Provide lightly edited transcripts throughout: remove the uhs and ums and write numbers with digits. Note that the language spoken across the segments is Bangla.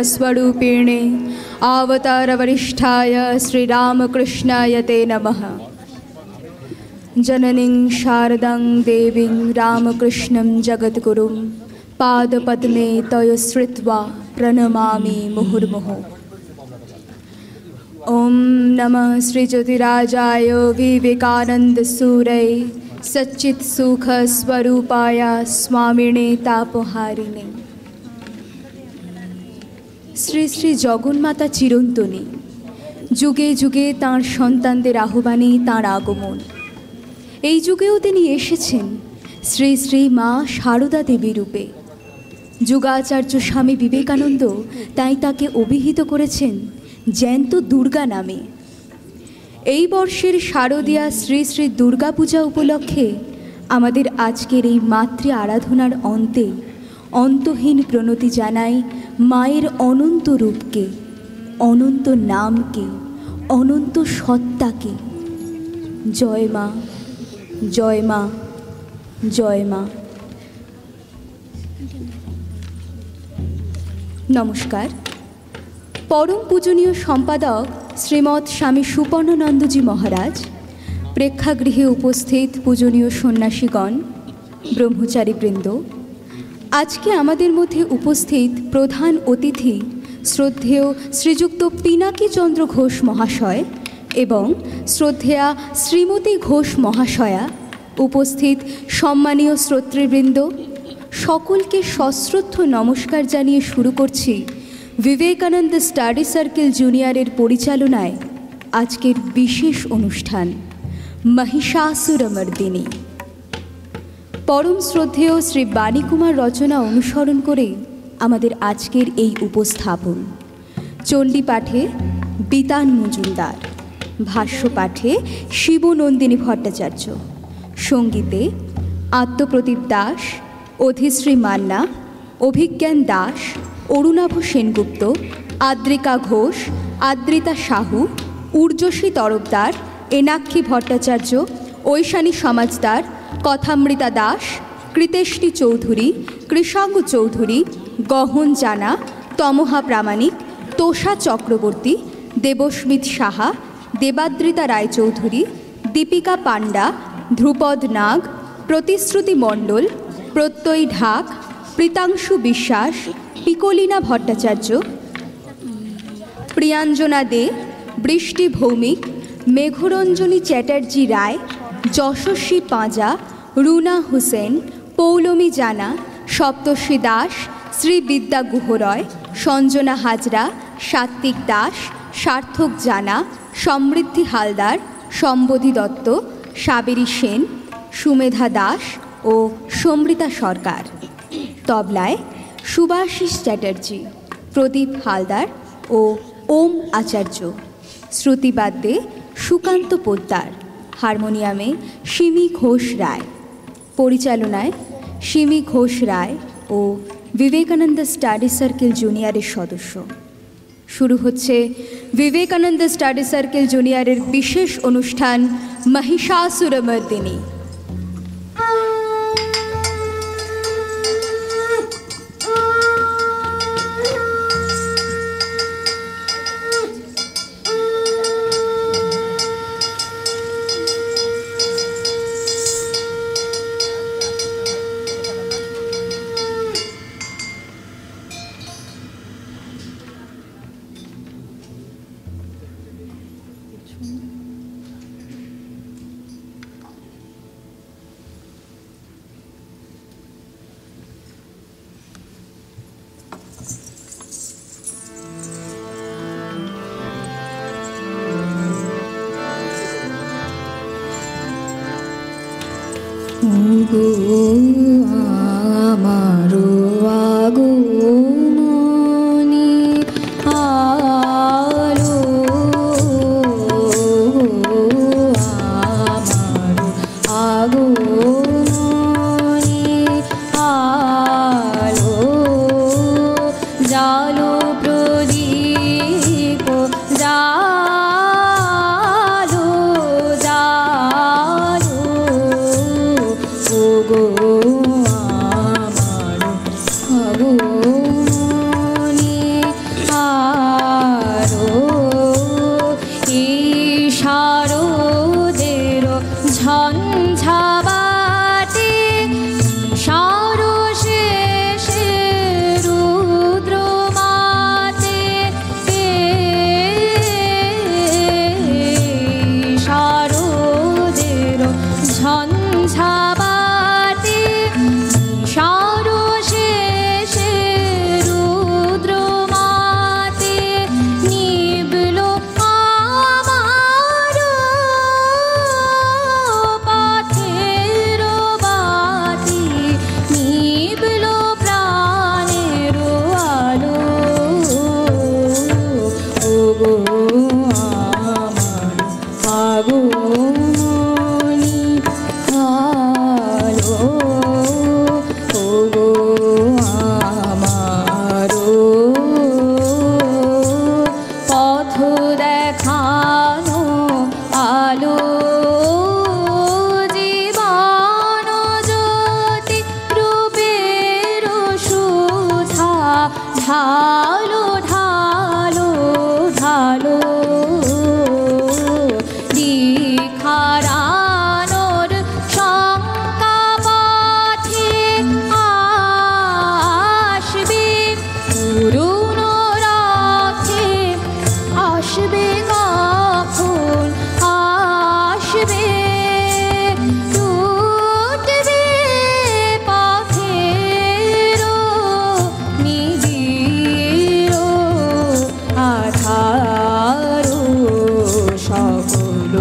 स्वरूपिणे अवतारवरिष्ठाय श्रीरामकृष्णाय ते नमः। जननीं शारदां देवीं रामकृष्णं जगद्गुरुं पादपद्मे तय श्रुत्वा प्रणमामि मुहुर्मुहुः। ॐ नमः श्रीज्योतिराजाय विवेकानन्दसूरये सच्चित्सुखस्वरूपाय स्वामिने तापहारिणे। শ্রী শ্রী জগন্মাতা চিরন্তনী, যুগে যুগে তাঁর সন্তানদের আহ্বানে তাঁর আগমন। এই যুগেও তিনি এসেছেন শ্রী শ্রী মা সারদা দেবী রূপে। যুগাচার্য স্বামী বিবেকানন্দ তাই তাকে অভিহিত করেছেন জ্যান্ত দুর্গা নামে। এই বর্ষের শারদীয়া শ্রী শ্রী দুর্গা পূজা উপলক্ষে আমাদের আজকের এই মাতৃ আরাধনার অন্তে অন্তহীন প্রণতি জানাই মায়ের অনন্ত রূপকে, অনন্ত নামকে, অনন্ত সত্তাকে। জয় মা, জয় মা, জয় মা। নমস্কার। পরম পূজনীয় সম্পাদক শ্রীমৎ স্বামী সুপর্ণানন্দজি মহারাজ, প্রেক্ষাগৃহে উপস্থিত পূজনীয় সন্ন্যাসীগণ, ব্রহ্মচারীবৃন্দ, আজকে আমাদের মধ্যে উপস্থিত প্রধান অতিথি শ্রদ্ধেয় শ্রীযুক্ত পিনাকী চন্দ্র ঘোষ মহাশয় এবং শ্রদ্ধেয়া শ্রীমতী ঘোষ মহাশয়া, উপস্থিত সম্মানীয় শ্রোতৃবৃন্দ, সকলকে সশ্রদ্ধ নমস্কার জানিয়ে শুরু করছি বিবেকানন্দ স্টাডি সার্কেল জুনিয়রের পরিচালনায় আজকের বিশেষ অনুষ্ঠান মহিষাসুরমর্দিনী। পরম শ্রদ্ধেয় শ্রী বাণীকুমার রচনা অনুসরণ করে আমাদের আজকের এই উপস্থাপন। চণ্ডী পাঠে বিতান মজুমদার, ভাষ্য পাঠে শিবনন্দিনী ভট্টাচার্য, সঙ্গীতে আত্মপ্রদীপ দাস, অধিশ্রী মান্না, অভিজ্ঞান দাস, অরুণাভ সেনগুপ্ত, আদ্রিকা ঘোষ, আদ্রিতা সাহু, ঊর্জশী তরফদার, এনাক্ষী ভট্টাচার্য, ঐশানী সমাজদার, কথামৃতা দাস, কৃতেষ্টি চৌধুরী, কৃষাঙ্গ চৌধুরী, গহন জানা, তমহা প্রামাণিক, তোষা চক্রবর্তী, দেবস্মিত সাহা, দেবাদ্রিতা রায়চৌধুরী, দীপিকা পাণ্ডা, ধ্রুপদ নাগ, প্রতিশ্রুতি মণ্ডল, প্রত্যয় ঢাক, প্রীতাংশু বিশ্বাস, পিকলিনা ভট্টাচার্য, প্রিয়াঞ্জনা দে, বৃষ্টি ভৌমিক, মেঘরঞ্জনী চ্যাটার্জি রায়, যশস্বী পাঁজা, রুনা হুসেন, পৌলমী জানা, সপ্তর্ষি দাস, শ্রী বিদ্যা গুহরয়, সঞ্জনা হাজরা, সাত্বিক দাস, সার্থক জানা, সমৃদ্ধি হালদার, সম্বোধি দত্ত, সাবেরী সেন, সুমেধা দাস ও সমৃতা সরকার। তবলায় সুভাষিস চ্যাটার্জি, প্রদীপ হালদার ও ওম আচার্য। শ্রুতিবাদ্যে সুকান্ত পোদ্দার, হারমোনিয়ামে সিমি ঘোষ রায়, পরিচালনায় সিমি ঘোষ রায় ও বিবেকানন্দ স্টাডি সার্কেল জুনিয়রের সদস্য। শুরু হচ্ছে বিবেকানন্দ স্টাডি সার্কেল জুনিয়রের বিশেষ অনুষ্ঠান মহিষাসুরমর্দিনী। আমারো আগমনী আলো, আমারো আগমনী আলো, জালো প্রদীপ জালো জালো, ওগো আমার আগমনী গো আমার আগমনী ভালো, ও গো আমারো পথ দেখানো আলো, জীবন জ্যোতি রূপের সুধা ঢালো ঢালো ঢালো, দীক্ষারানোর শঙ্কা পথে আসবে, পুরুন রাখে আসবে কখন আসবে, টুটবে পথের নিবিড় আধার, সকল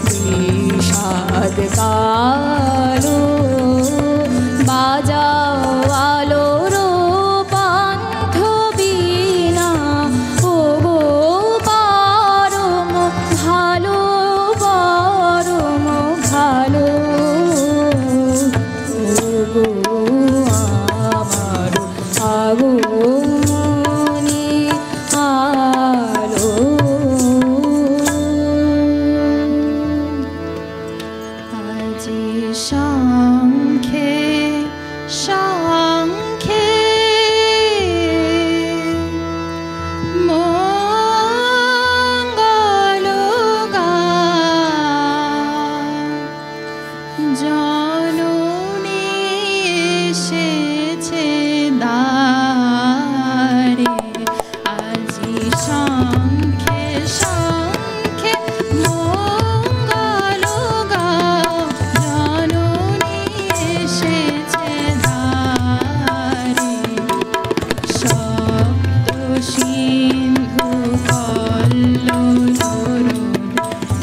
বিষাদ কালো, বাজাও আলোর পান্থ বীণা, ও গো পরম ভালো পরম ভালো, ও গো আমার আগমনী আলো। আজি শঙ্খে শঙ্খে মঙ্গল গান, জননী এসেছে দ্বারে, আজি শঙ্খে শঙ্খে মঙ্গল গান, জননী এসেছে দ্বারে, সপ্ত সিন্ধু কল্লোল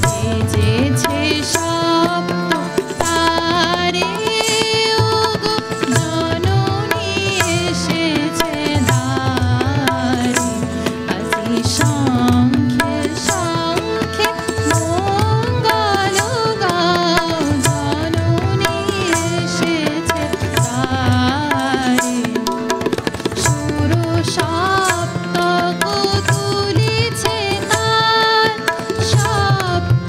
বেজেছে সপ্ত তারে, ও গো জননী এসেছে দ্বারে, আজি শঙ্খে শঙ্খে মঙ্গল গান, জননী এসেছে দ্বারে, সুর সপ্তক তুলিছে তার, সপ্ত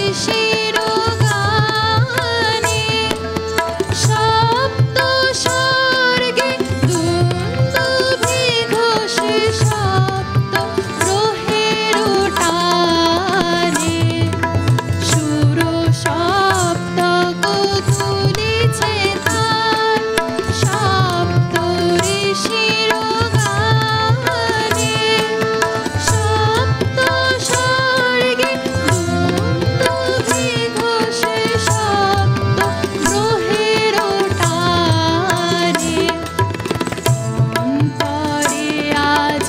ঋষির গানে, সপ্ত স্বর্গে দুন্দুভি ঘোষে, সপ্ত গ্রহের টানে, সুর সপ্তক তুলিছে তার, সপ্ত ঋষির গানে, সপ্ত স্বর্গে দুন্দুভি ঘোষে, সপ্ত গ্রহের টানে, অন্তরে আজ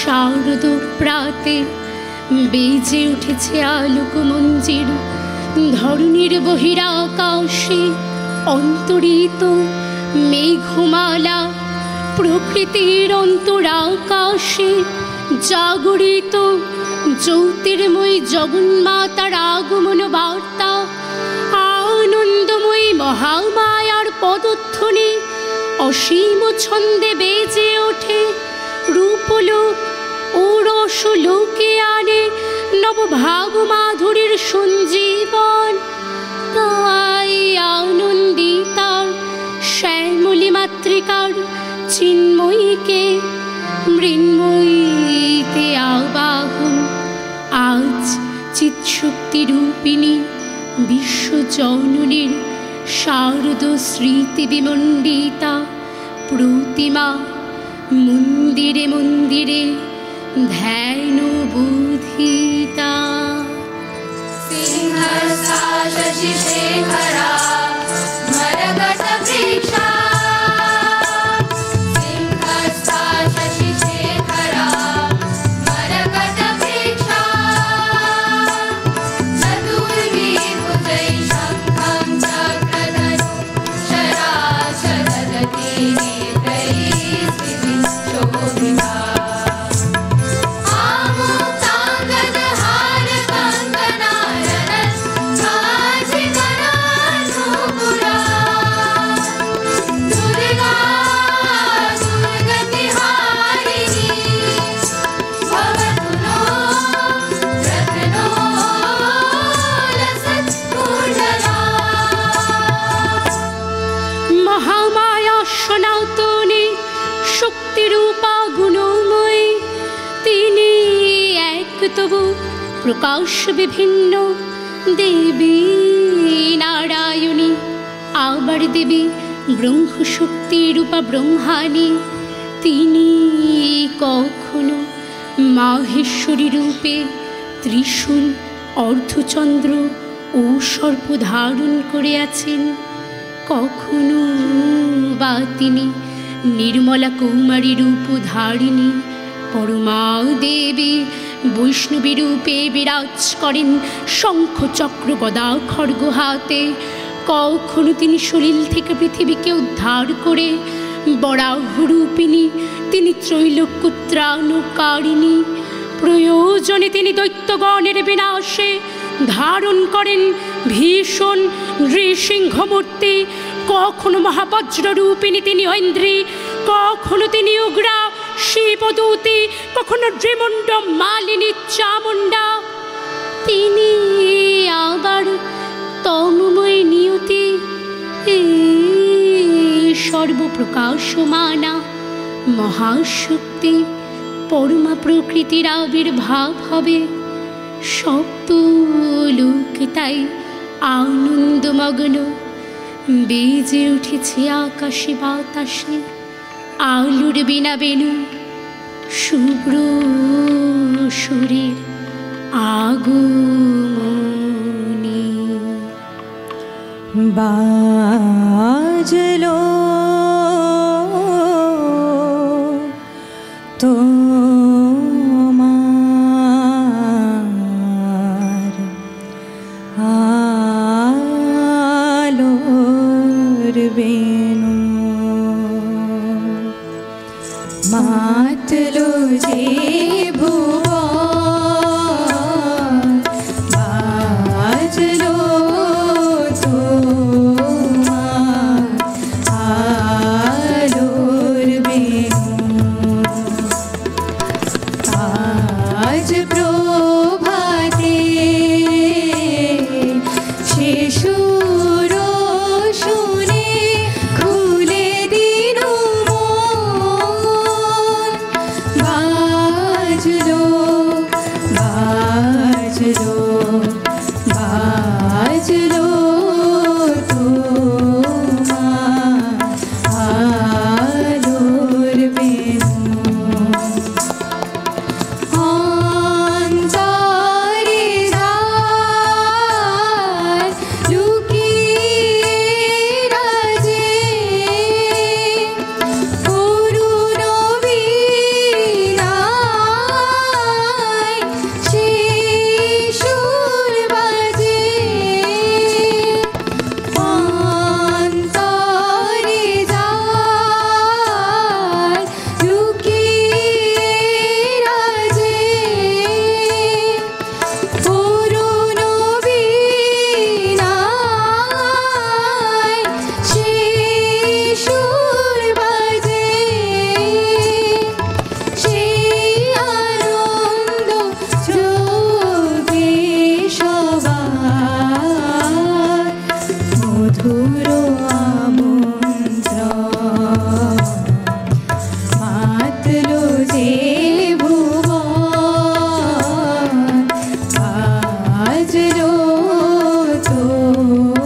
শারদ প্রাতে বেজে উঠেছে আলোক মঞ্জির, ধরণীর বহিরাকাশে অন্তরিত মেঘমালা, প্রকৃতির অন্তরাকাশে জাগরিত জ্যোতির্ময়ী জগন্মাতার আগমন বার্তা। আনন্দময়ী মহামায়ার পদধ্বনি অসীম ছন্দে বেজে ওঠে, রূপলোক ও রসলোকে আনে নবভাগ মাধুরীর সঞ্জীবন। তাই আনন্দিতার শ্যামলী মাতৃকার চিন্ময়ীকে মৃন্ময়ীতে আবাহন। আজ চিৎশক্তি রূপিণী বিশ্বজননীর শারদ স্মৃতি বিমণ্ডিতা প্রতিমা মন্দিরে মন্দিরে ধ্যান বোধিতা। सिंहस्था शशिशेखरा मरकटवृक्षा, सिंहस्था शशिशेखरा मरकटवृक्षा, चतुर्विभुजैः शङ्खं चक्रधनुं शराशरदति नेत्रैः स्फीतिशोभिता। মহামায়া সনাতনী শক্তিরূপা গুণময়ী, তিনি এক তবু প্রকাশ বিভিন্ন। দেবী নারায়ণী, আবার দেবী ব্রহ্মশক্তি রূপা ব্রহ্মাণী, তিনি কখনো মাহেশ্বরী রূপে ত্রিশূল অর্ধচন্দ্র ও সর্প ধারণ করে আছেন, কখনো বা তিনি নির্মলা কৌমারী রূপ ধারিণী পরমা দেবী বৈষ্ণবী রূপে বিরাজ করেন শঙ্খ চক্র গদা খড়গ হাতে। কখনো তিনি সলিল থেকে পৃথিবীকে উদ্ধার করে বরাহ রূপিণী, তিনি ত্রৈলোক্য ত্রাণকারিণী। প্রয়োজনে তিনি দৈত্যগণের বিনাশে ধারণ করেন ভীষণ নৃসিংহমূর্তি। কখনো মহাবজ্র রূপিণী তিনি ঐন্দ্রী, কখনো তিনি উগ্রা শিবদূতী, কখনো ড্রিমুণ্ড মালিনী চামুণ্ডা। তিনি আবার তমময় নিয়তি, সর্বপ্রকাশমানা মহাশক্তি পরমা প্রকৃতির আবির্ভাব হবে। সপ্ত লোক তাই আনন্দমগ্ন, বেজে উঠেছে আকাশে বাতাসে আলোর বিনা বেনু, শুভ্র সুরের আগমনী। বাজলো তোমার আলোর বেনু, মাতলো যে ভুবন, বাজলো তোমার আলোর বেনু। আজ প্রভাতে শিশুর শুনে খুলে দিল মন, বাজলো মধুর আমন্ত্রণ মাতলো যে ভুবন বাজলো তোমার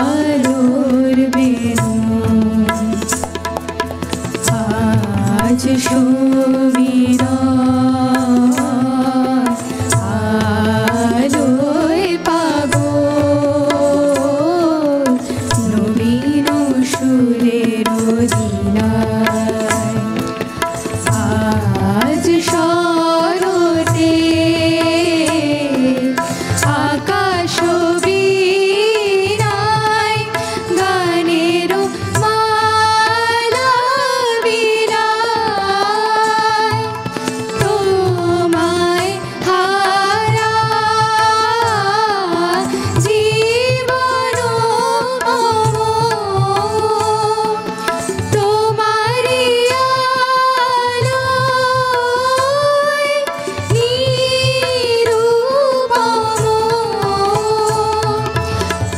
আলোর বেনু আজ সুমিরন আলোয় পাগল নবীন সুরের দিনায় আজ শরতে আকাশ বীণায় গানের মালা বিলায় তোমায় হারা জীবন মম তোমারি আলোয় নিরূপম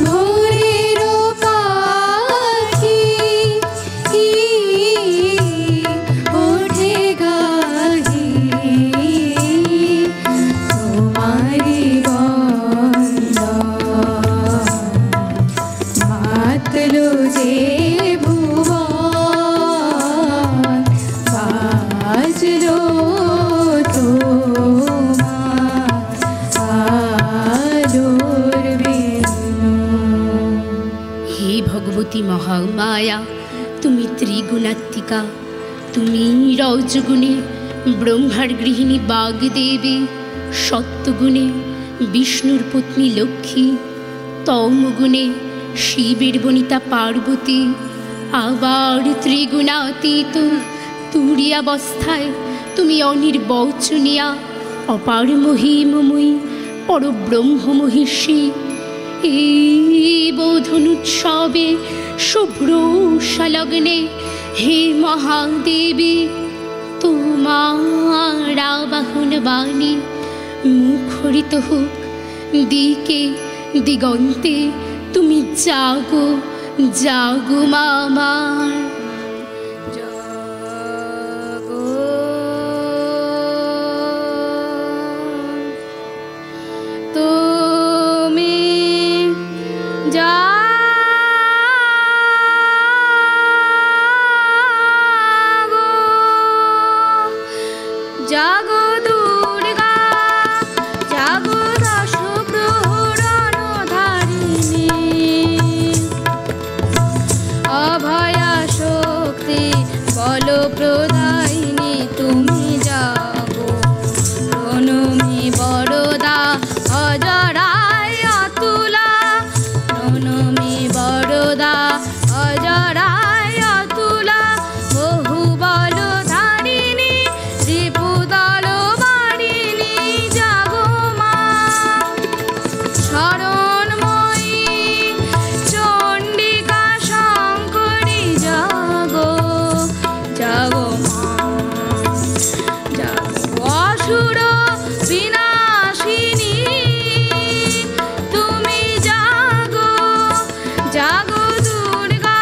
ভোরের পাখি ওঠে গাহি তোমারি বন্দন মাতলো যে ভুবন বাজলো তোমার আলোর বেনু হে ভগবতী মহামায়া, তুমি ত্রিগুণাত্মিকা, তুমি রজগুণে ব্রহ্মার গৃহিণী বাগদেবী, সত্যগুণে বিষ্ণুর পত্নী লক্ষ্মী, তমগুণে শিবের বনিতা পার্বতী, আবার ত্রিগুণাতীত তুরীয়াবস্থায় তুমি অনির্বচনীয়া অপার মহিমময়ী পরব্রহ্ম মহিষী। এই বোধন উৎসবে শুভ্র উষালগ্নে হে মহাদেবী, তোমার আবাহন বাণী মুখরিত হোক দিকে দিগন্তে, তুমি জাগো জাগো মা আমার। তুমি জাগো দুর্গা, জাগো দশ প্রহরণ ধারিণী, অভয়া শক্তি বল প্রদায়িনী, তুমি জাগো প্রণমী বরদা অজরায় অতুলা, প্রণমী বরদা অজরায় অতুলা, বহু বল ধারিণী ত্রিপুদল বারিণী, জাগো মা শরণময়ী চণ্ডিকা শঙ্করী, জাগো জাগো মা, জাগো অসুর বিনাশিনী, তুমি জাগো জাগো দুর্গা,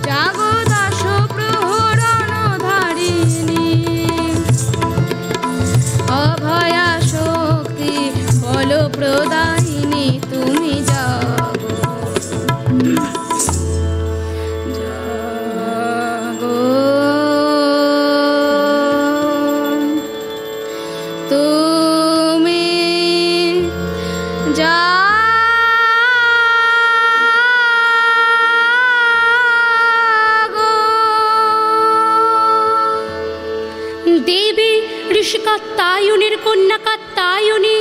জাগো দশ প্রহরণ ধারিণী, অভয়া শক্তি বল প্রদায়িনী, তুমি জাগো জাগো, তুমি জাগো। দেবী ঋষি কাত্যায়নের কন্যা কাত্যায়নী,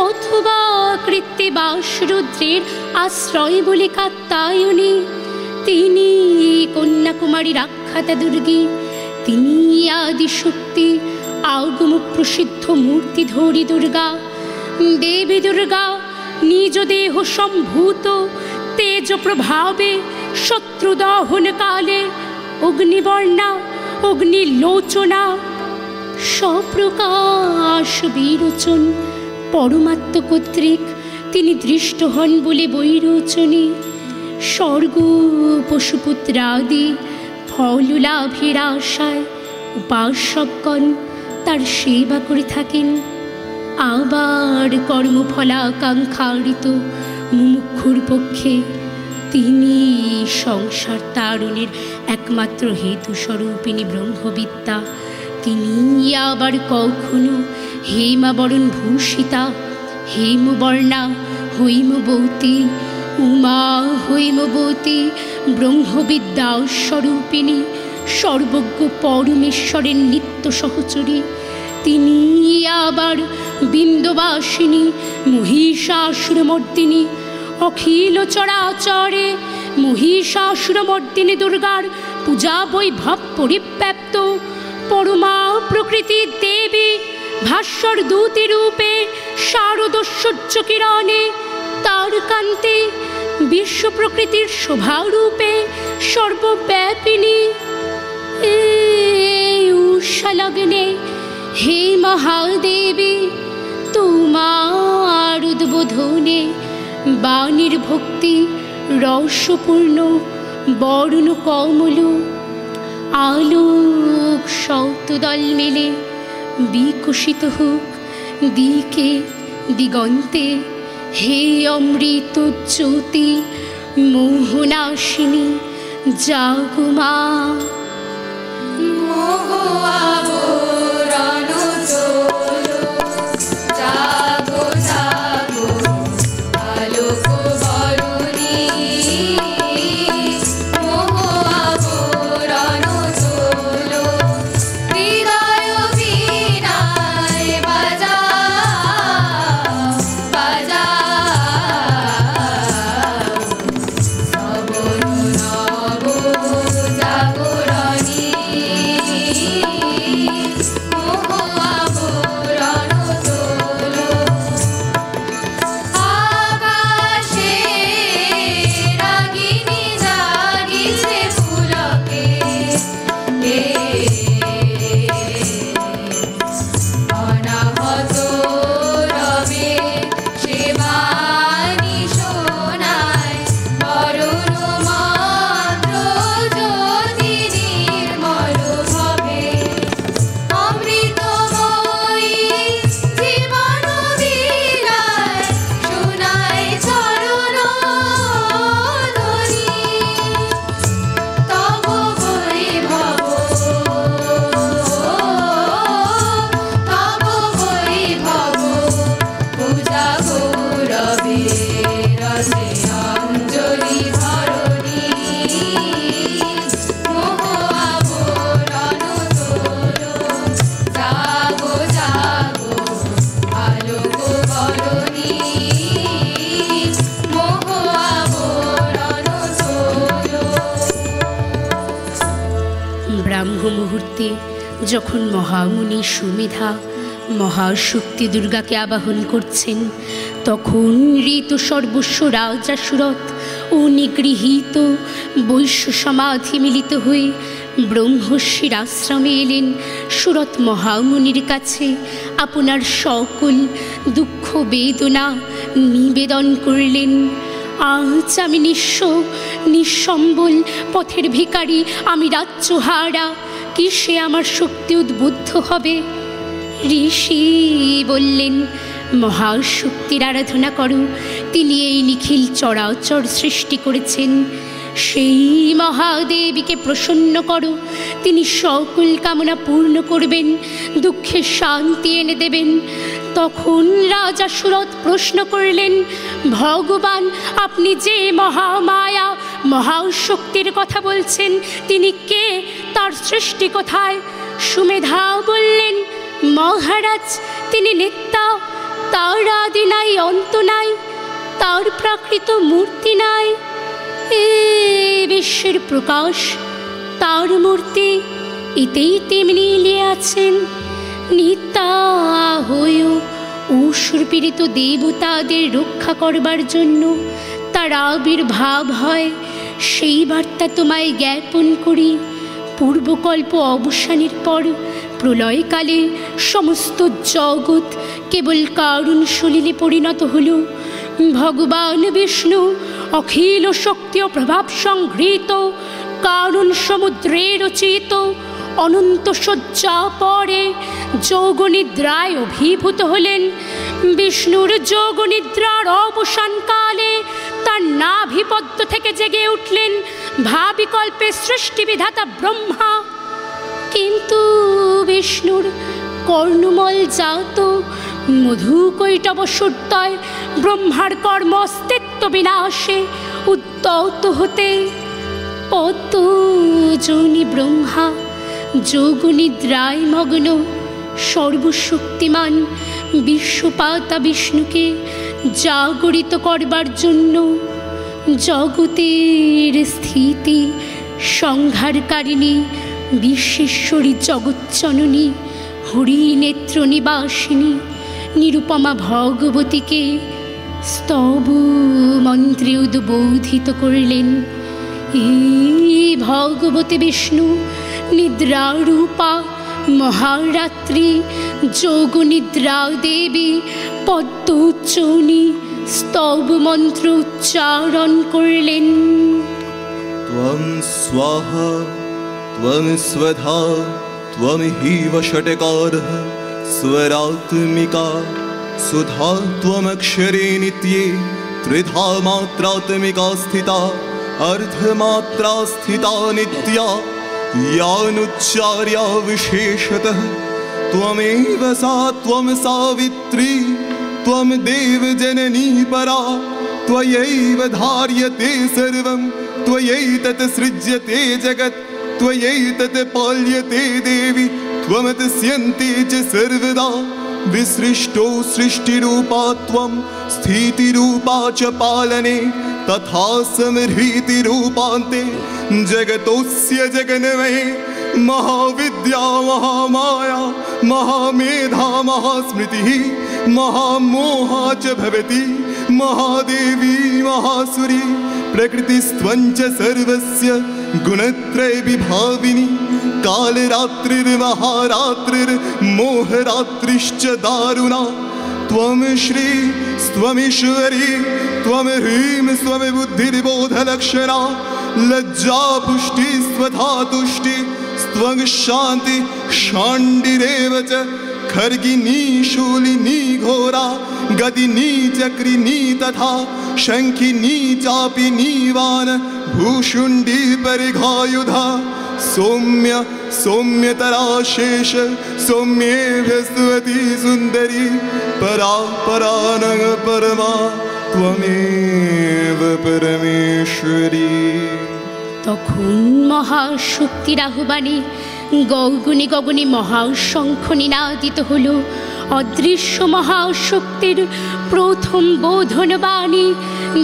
অথবা কৃত্তিবাস রুদ্রের আশ্রয় বলে কাত্যায়নী, তিনি কন্যাকুমারী রাক্ষাতা দুর্গী, তিনি আদিশক্তি আগম প্রসিদ্ধ মূর্তি ধরি দুর্গা। দেবী দুর্গা নিজ দেহ সম্ভূত তেজ প্রভাবে শত্রু দহন কালে অগ্নিবর্ণা অগ্নিলোচনা সপ্রকাশ বিরোচন পরমাত্ম কর্তৃক তিনি দৃষ্ট হন বলে বৈরোচনে স্বর্গ পশুপুত্রাদি ফল লাভের আশায় উপাসকগণ তার সেবা করে থাকেন। আবার কর্মফলাকাঙ্ক্ষারিত মুমুক্ষুর পক্ষে তিনি সংসার তারণের একমাত্র হেতু স্বরূপিণী ব্রহ্মবিদ্যা। তিনি আবার কখনো হেমাবরণ ভূষিতা হেমবর্ণা হৈমবতী উমা হৈমবতী ব্রহ্মবিদ্যা স্বরূপিণী সর্বজ্ঞ পরমেশ্বরের নিত্য সহচরী। তিনি আবার বিন্দবাসিনী মহিষাসুরমর্দিনী অখিল চরাচরে মহিষাসুরমর্দিনী দুর্গার পূজা বৈভব পরিব্যাপ্ত পরমা প্রকৃতির দেবী ভাস্বর দূতি রূপে শারদস্যুর্য কিরণে তার কান্তে বিশ্ব প্রকৃতির শোভারূপে সর্বব্যাপিনী। উষালগ্নে হে মহাদেবী তোমার উদ্বোধনে বাণীর ভক্তি রসপূর্ণ বরণ কমল আলোক শতদল মেলে বিকশিত হোক দিকে দিগন্তে। হে অমৃত জ্যোতি মোহনাশিনী জাগো মা। মোহ আবরণ তোলো জাগো জাগো আলোক বরণী। মোহ আবরণ তোলো হৃদয় বীণায় বাজা বাজা নব নব জাগরণী। মোহ আবরণ তোলো আকাশে রাগিনী জাগিছে পুলকে। অনাহত রবে সেবানি শোনায় বরণ মন্ত্র জ্যোতি নির্মল ভবে। অমৃতময়ী জীবন বিলায় শোনায় চরণ ধ্বনি। তব বৈভব তব বৈভব পূজা গৌরবে রসে অঞ্জলি ধরণী। মোহ আবরণ তোলো জাগো জাগো আলোক বরণী। মোহ আবরণ তোলো। ব্রাহ্ম মুহূর্তে যখন মহামুনি সুমেধা মহাশক্তি দুর্গাকে আবাহন করছেন, তখন ঋতু সর্বস্ব রাজা সুরত ও নিগৃহীত বৈশ্য সমাধি মিলিত হয়ে ব্রহ্মর্ষির আশ্রমে এলেন। সুরত মহামুনির কাছে আপনার সকল দুঃখ বেদনা নিবেদন করলেন। আজ আমি নিঃস্ব নিঃসম্বল পথের ভিখারি, আমি রাজ্যহারা, কিসে আমার শক্তি উদ্বুদ্ধ হবে? ঋষি বললেন, মহাশক্তির আরাধনা করো, তিনি এই নিখিল চরাচর সৃষ্টি করেছেন। সেই মহাদেবীকে প্রসন্ন করো, তিনি সকল কামনা পূর্ণ করবেন, দুঃখের শান্তি এনে দেবেন। তখন রাজা সুরত প্রশ্ন করলেন, ভগবান আপনি যে মহামায়া মহাশক্তির কথা বলছেন, তিনি কে? তার সৃষ্টি কোথায়? সুমেধা বললেন, মহারাজ তিনি নিত্যা, তার আদি নাই অন্ত নাই, তার প্রাকৃত মূর্তি নাই। এ বিশ্বের প্রকাশ, তার মূর্তি এতেই তেমনি লিয়ে আছেন। নিত্যা হয়েও অসুরপীড়িত দেবতাদের রক্ষা করবার জন্য তার আবির্ভাব হয়, সেই বার্তা তোমায় জ্ঞাপন করি। পূর্বকল্প অবসানের পর প্রলয়কালে সমস্ত জগৎ কেবল কারুণ সলিলে পরিণত হল। ভগবান বিষ্ণু অখিল শক্তি ও প্রভাব সংগৃহীত কারণ সমুদ্রে রচিত অনন্ত শয্যা পরে যোগনিদ্রায় অভিভূত হলেন। বিষ্ণুর যোগনিদ্রার অবসানকালে তার নাভিপদ্ম থেকে জেগে উঠলেন ভাবিকল্পে সৃষ্টিবিধাতা ব্রহ্মা। কিন্তু বিষ্ণুর কর্ণমল জাত মধুকৈটব সূর্তয় ব্রহ্মার কর্ম অস্তিত্ব বিনাশে উদ্যত হতে পদ্মজনি ব্রহ্মা যোগনিদ্রায় মগ্ন সর্বশক্তিমান বিশ্বপাতা বিষ্ণুকে জাগরিত করবার জন্য জগতের স্থিতি সংহারকারিণী বিশ্বেশ্বরী জগজ্জননী হরিনেত্র নিবাসিনী নিরুপমা ভগবতীকে স্তব মন্ত্রে উদ্বোধিত করলেন। এই ভগবতী বিষ্ণু নিদ্রারূপা মহারাত্রি যোগনিদ্রা দেবী পদ্মোচ্চনি স্তব মন্ত্র উচ্চারণ করলেন। ত্বং স্বাহা ত্বং স্বধা ত্বং হিব ষটকারঃ स्वरात्मिका सुधा त्वमक्षरे नित्ये त्रिधा मात्रात्मिका स्थिता अर्धमात्रा स्थिता नित्या यानुच्चार्या विशेषतः त्वमेव सा त्वं सावित्री त्वं देवजननी परा त्वयैव धार्यते सर्वं त्वयैतत् सृज्यते जगत् त्वयैतत् पाल्यते देवी त्वमतस्यन्ते च सर्वदा विसृष्टो सृष्टिरूपा त्वं स्थितिरूपा च पालने तथा समृद्धिरूपान्ते जगतोऽस्य जगन्मये महाविद्या महामाया महामेधा महास्मृतिः महामोहा च भवति महादेवी महासुरी प्रकृतिस्त्वं च सर्वस्य गुणत्रय विभाविनी कालरात्रिर्महारात्रिर्मोहरात्रिश्च दारुणा त्वं श्री त्वमीश्वरी त्वं ह्रीं स्वं बुद्धिर्बोधलक्षणा लज्जा पुष्टि स्वधा तुष्टि त्वं शान्ति शाण्डिरेव च खर्गिनी शूलिनी घोरा गदिनी चक्रिनी तथा शङ्खिनी चापिनी वान भूषुण्डी परिघायुधा सौम्य सौम्यतरा शेष सौम्ये भस्वती सुन्दरी परा परानग परमा त्वमेव परमेश्वरी। তখন মহাশক্তির আহ্বানে গগনে গগনে মহাশঙ্খ নিনাদিত হল। অদৃশ্য মহাশক্তির প্রথম বোধন বাণী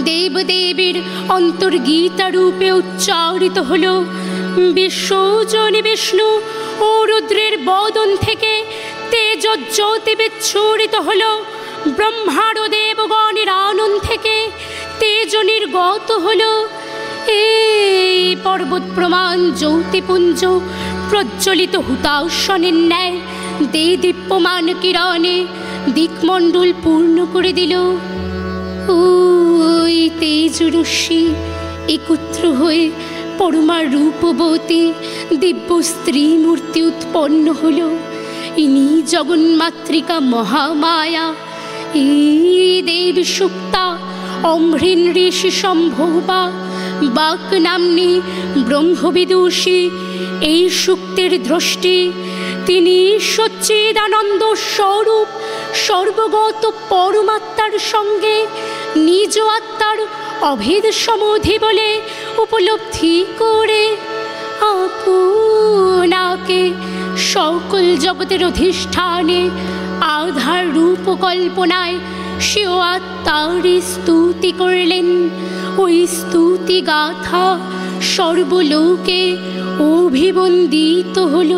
দেবদেবীর অন্তর্গীতা রূপে উচ্চারিত হল। বিশ্বজনী বিষ্ণু ও রুদ্রের বদন থেকে তেজজ্যোতি বিচ্ছুরিত হল। ব্রহ্মার ও দেবগণের আনন্দ থেকে তেজ নির্গত হল। এই পর্বত প্রমাণ জ্যোতিপুঞ্জ প্রজ্বলিত হুতাসনের ন্যায় দীপ্যমান কিরণে দিকমণ্ডল পূর্ণ করে দিল। ওই তেজরশ্মি একত্র হয়ে পরমা রূপবতী দিব্য স্ত্রী মূর্তি উৎপন্ন হল। ইনি জগন্মাতৃকা মহামায়া। এই দেবী সুক্তা অমৃণ ঋষি সম্ভবা বাক নাম্নী ব্রহ্মবিদুষী এই সুক্তের দৃষ্টি। তিনি সচ্চিদানন্দ স্বরূপ সর্বগত পরমাত্মার সঙ্গে নিজ আত্মার অভেদ সমাধি বলে উপলব্ধি করে আপনাকে সকল জগতের অধিষ্ঠানে আধার রূপ কল্পনায় সেও আত্মার স্তুতি করলেন। ওই স্তুতি গাথা সর্বলোকে অভিবন্দিত হল।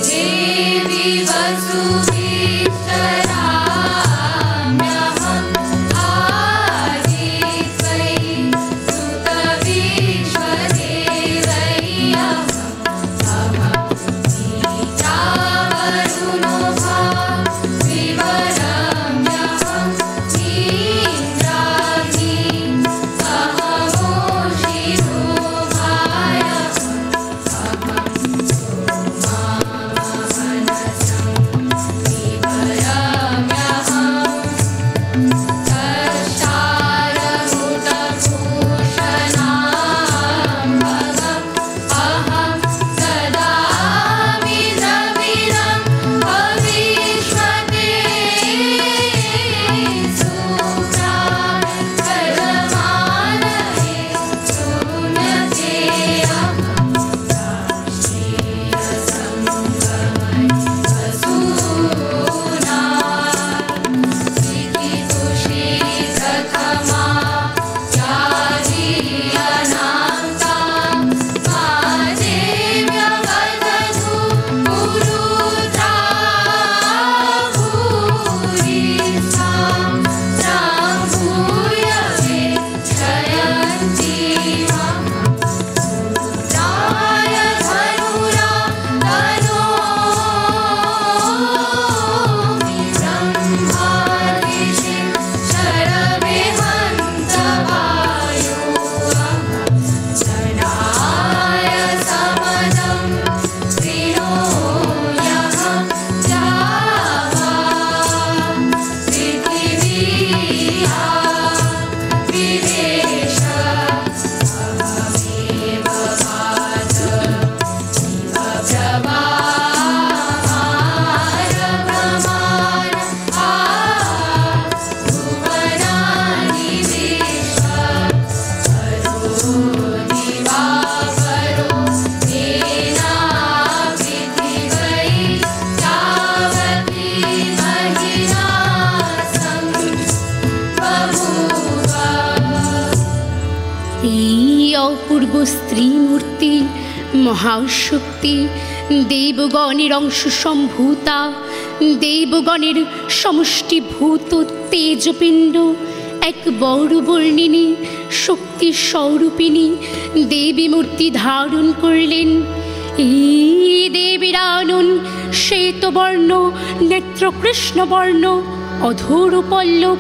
देवी वसुविष्टराम्यहं आदित्यै सुतविश्वदेवैयहं तमः नीचावरुणो भा विवरा অপূর্ব স্ত্রীমূর্তি, মহাশক্তি, দেবগণের অংশ সম্ভূতা, দেবগণের সমষ্টিভূত তেজপিণ্ড, এক বড় বর্ণিনী শক্তি স্বরূপিণী দেবী মূর্তি ধারণ করলেন। এই দেবীর আনন শ্বেতবর্ণ, নেত্র কৃষ্ণবর্ণ, অধর পল্লব,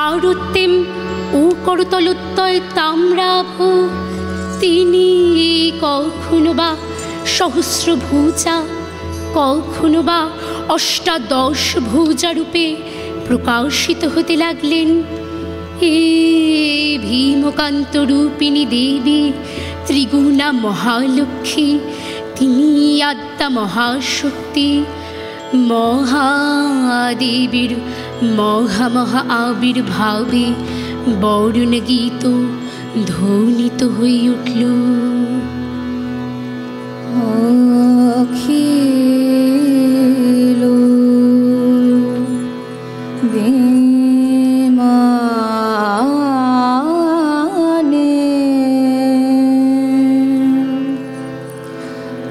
আরুত্তেম ও করতলোত্তয় তাম্রাভ। তিনি কখনো বা সহস্রভুজা, কখনো বা অষ্টাদশ ভুজা রূপে প্রকাশিত হতে লাগলেন। এ ভীমকান্ত রূপিণী দেবী ত্রিগুণা মহালক্ষ্মী, তিনি আদ্যা মহাশক্তি। মহাদেবীর মহা আবির্ভাবে বরুণ গীত ধ্বনিত হয়ে উঠল। অখিল বিমানে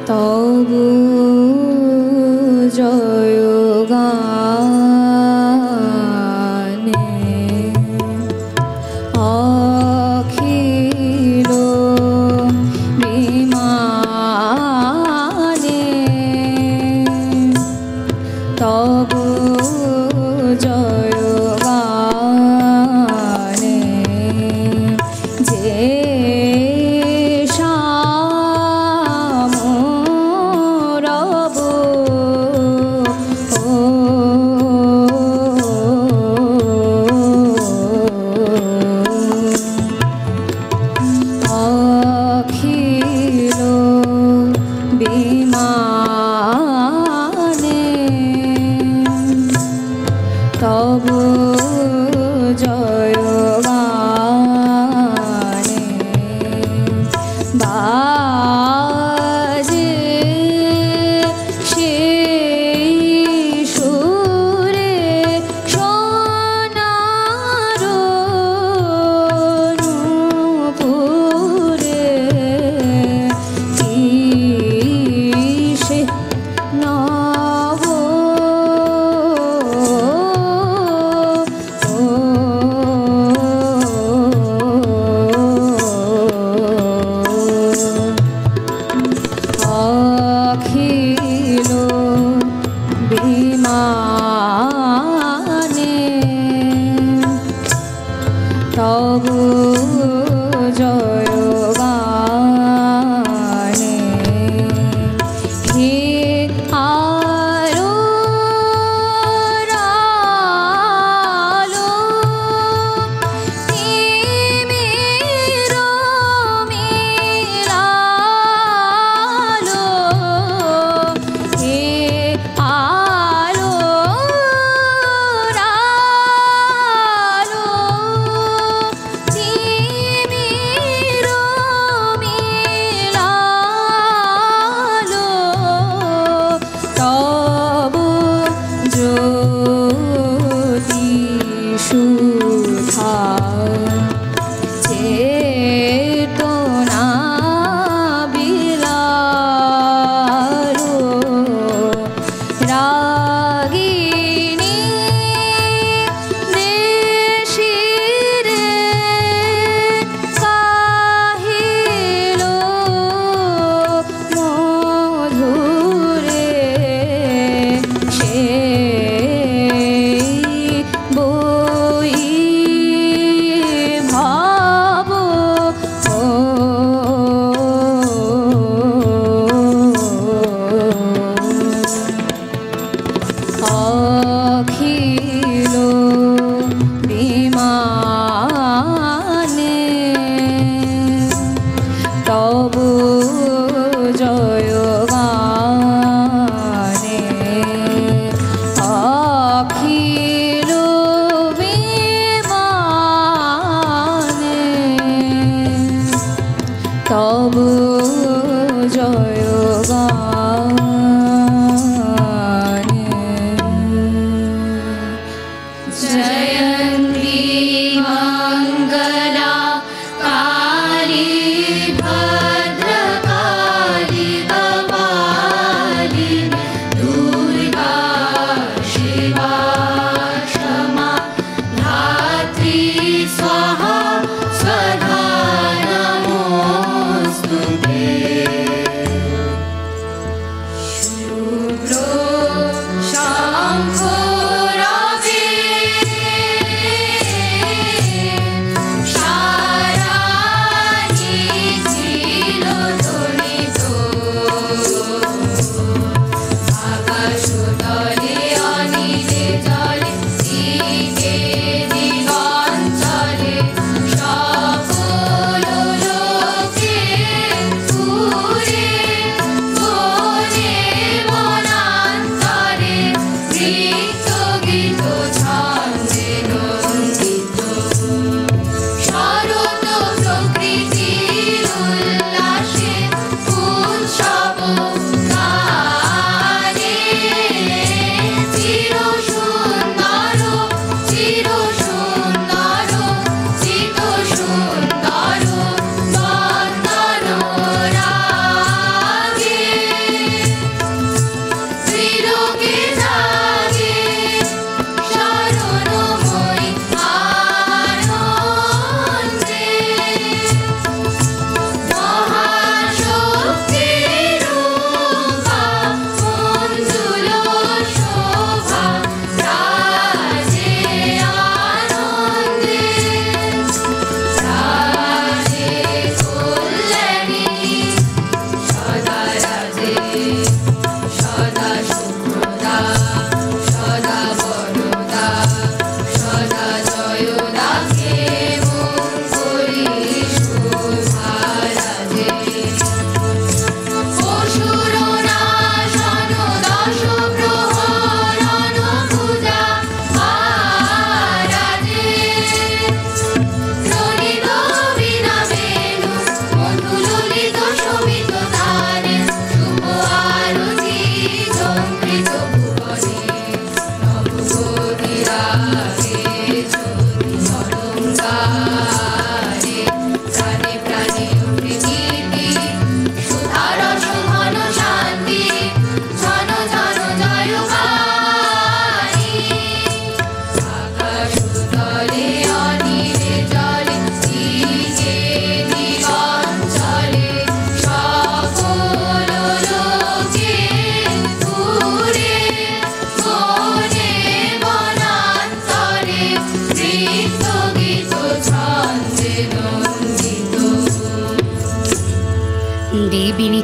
তব জয়গানে অখিল বিমানে তব জয়গানে যে শ্যামরব অখিল বিমানে তব জয়গানে বাজে সেই সুরে সোনার নূপুরে কিসে নব অখিল বিমানে তব জয়গানে হে আলো রালো তিমির মিলালো হে আলো রালো তিমির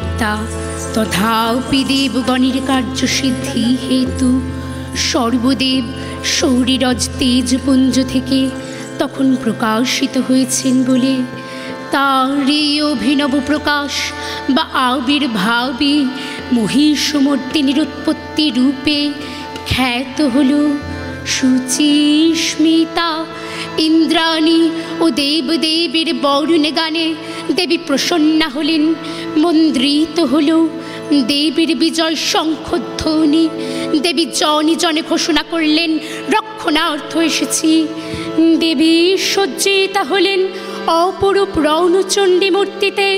বিদ্যা তথাপি দেবগণের কার্যসিদ্ধি হেতু সর্বদেব শৌরিরজ তেজপুঞ্জ থেকে তখন প্রকাশিত হয়েছেন বলে তারই অভিনব প্রকাশ বা আবির্ভাবে মহিষমর্দিনীর উৎপত্তি রূপে খ্যাত হল সুচিস্মিতা। ইন্দ্রাণী ও দেবদেবীর বরুণ গানে দেবী প্রসন্না হলেন, মন্দ্রিত হল দেবীর বিজয় শঙ্খধ্বনি। দেবী জনে জনে ঘোষণা করলেন, রক্ষণার্থ এসেছি। দেবী সজ্জিতা হলেন অপরূপ রৌণচণ্ডী মূর্তিতে।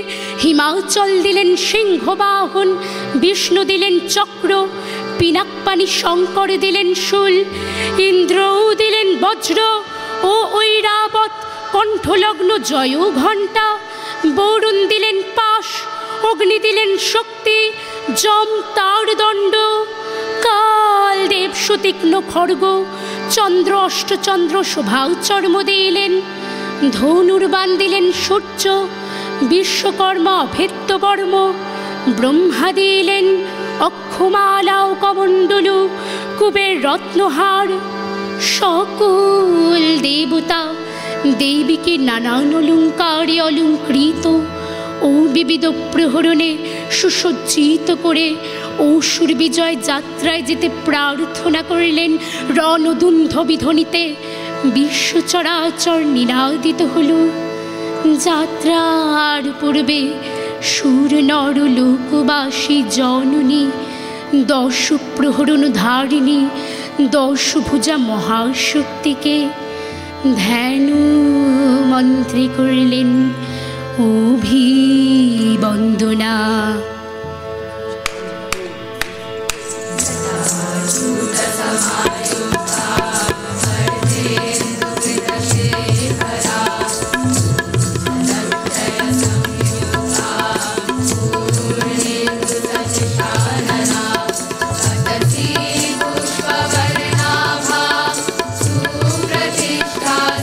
হিমাচল দিলেন সিংহবাহন, বিষ্ণু দিলেন চক্র, পিনাকপানি শঙ্কর দিলেন শূল, ইন্দ্রও দিলেন বজ্র ও ঐরাবত কণ্ঠলগ্ন জয় ঘণ্টা, বরুণ দিলেন পাশ, অগ্নি দিলেন শক্তি, যম তার দণ্ড, কাল দেব সুতীক্ষ্ণ খড়গ, চন্দ্র অষ্টচন্দ্র শোভাও চর্ম দিলেন, ধনুর্বাণ দিলেন সূর্য, বিশ্বকর্মা অভেদ্য বর্ম, ব্রহ্মা দিলেন অক্ষমালা ও কমণ্ডল, কুবের রত্নহার। সকল দেবতা দেবীকে নানান অলঙ্কারে অলঙ্কৃত ও বিবিধ প্রহরণে সুসজ্জিত করে অসুর বিজয় যাত্রায় যেতে প্রার্থনা করলেন। রণদুন্ধবি ধ্বনিতে বিশ্ব চরাচর নিনাদিত হল। যাত্রার পূর্বে সুর নর লোকবাসী জননী দশ প্রহরণ ধারিণী দশভুজা মহাশক্তিকে ধ্যান মন্ত্রে করলেন অভিবন্দনা।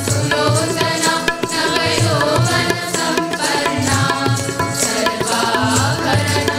सुलोचना नवयौवनसम्पन्ना सर्वाभरणभूषिता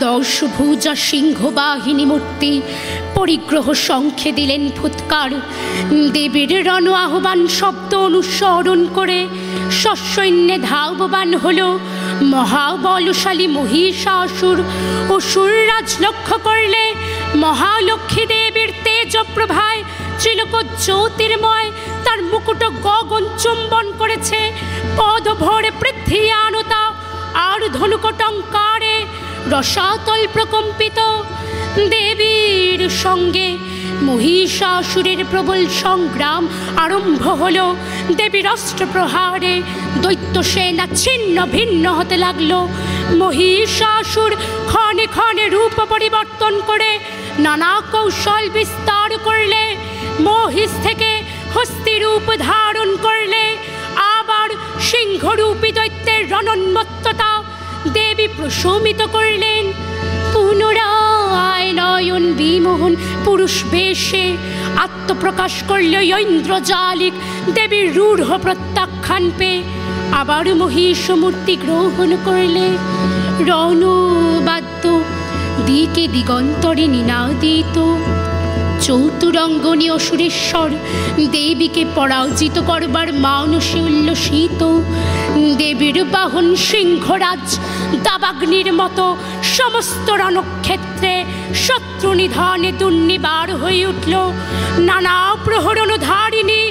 দশভুজা সিংহবাহিনী মূর্তি পরিগ্রহ শঙ্খে দিলেন ফুৎকার। দেবীর রণ আহ্বান শব্দ অনুসরণ করে সসৈন্যে ধাববান হল মহাবলশালী মহিষাসুর। অসুররাজ লক্ষ্য করলে মহালক্ষ্মী দেবীর তেজ প্রভায় ত্রিলোক জ্যোতির্ময় তার মুকুট গগন চুম্বন করেছে। পদ ভরে পৃথ্বী আনতা আর ধনুকটঙ্কারে রসাতল প্রকম্পিত। দেবীর সঙ্গে মহিষাসুরের প্রবল সংগ্রাম আরম্ভ হলো। দেবীর অস্ত্র প্রহারে দৈত্য সেনা ছিন্ন ভিন্ন হতে লাগলো। মহিষাসুর ক্ষণে ক্ষণে রূপ পরিবর্তন করে নানা কৌশল বিস্তার করলে। মহিষ থেকে হস্তি রূপ ধারণ করলে, আবার সিংহরূপী দৈত্যের রণোন্মত্ততা দেবী প্রশমিত করলেন। পুনরায় নয়ন বিমোহন পুরুষ বেশে আত্মপ্রকাশ করলে ঐন্দ্রজালিক দেবীর রূঢ় প্রত্যাখ্যান পেয়ে আবার মহিষ মূর্তি গ্রহণ করলে। রণবাদ্য দিকে দিগন্তরে নিনাদিত। চতুরঙ্গনী অসুরেশ্বর দেবীকে পরাজিত করবার মানসে উল্লসিত। দেবীর বাহন সিংহরাজ দাবাগ্নির মতো সমস্ত রণক্ষেত্রে শত্রু নিধনে দুর্নিবার হয়ে উঠল। নানা প্রহরণধারিণী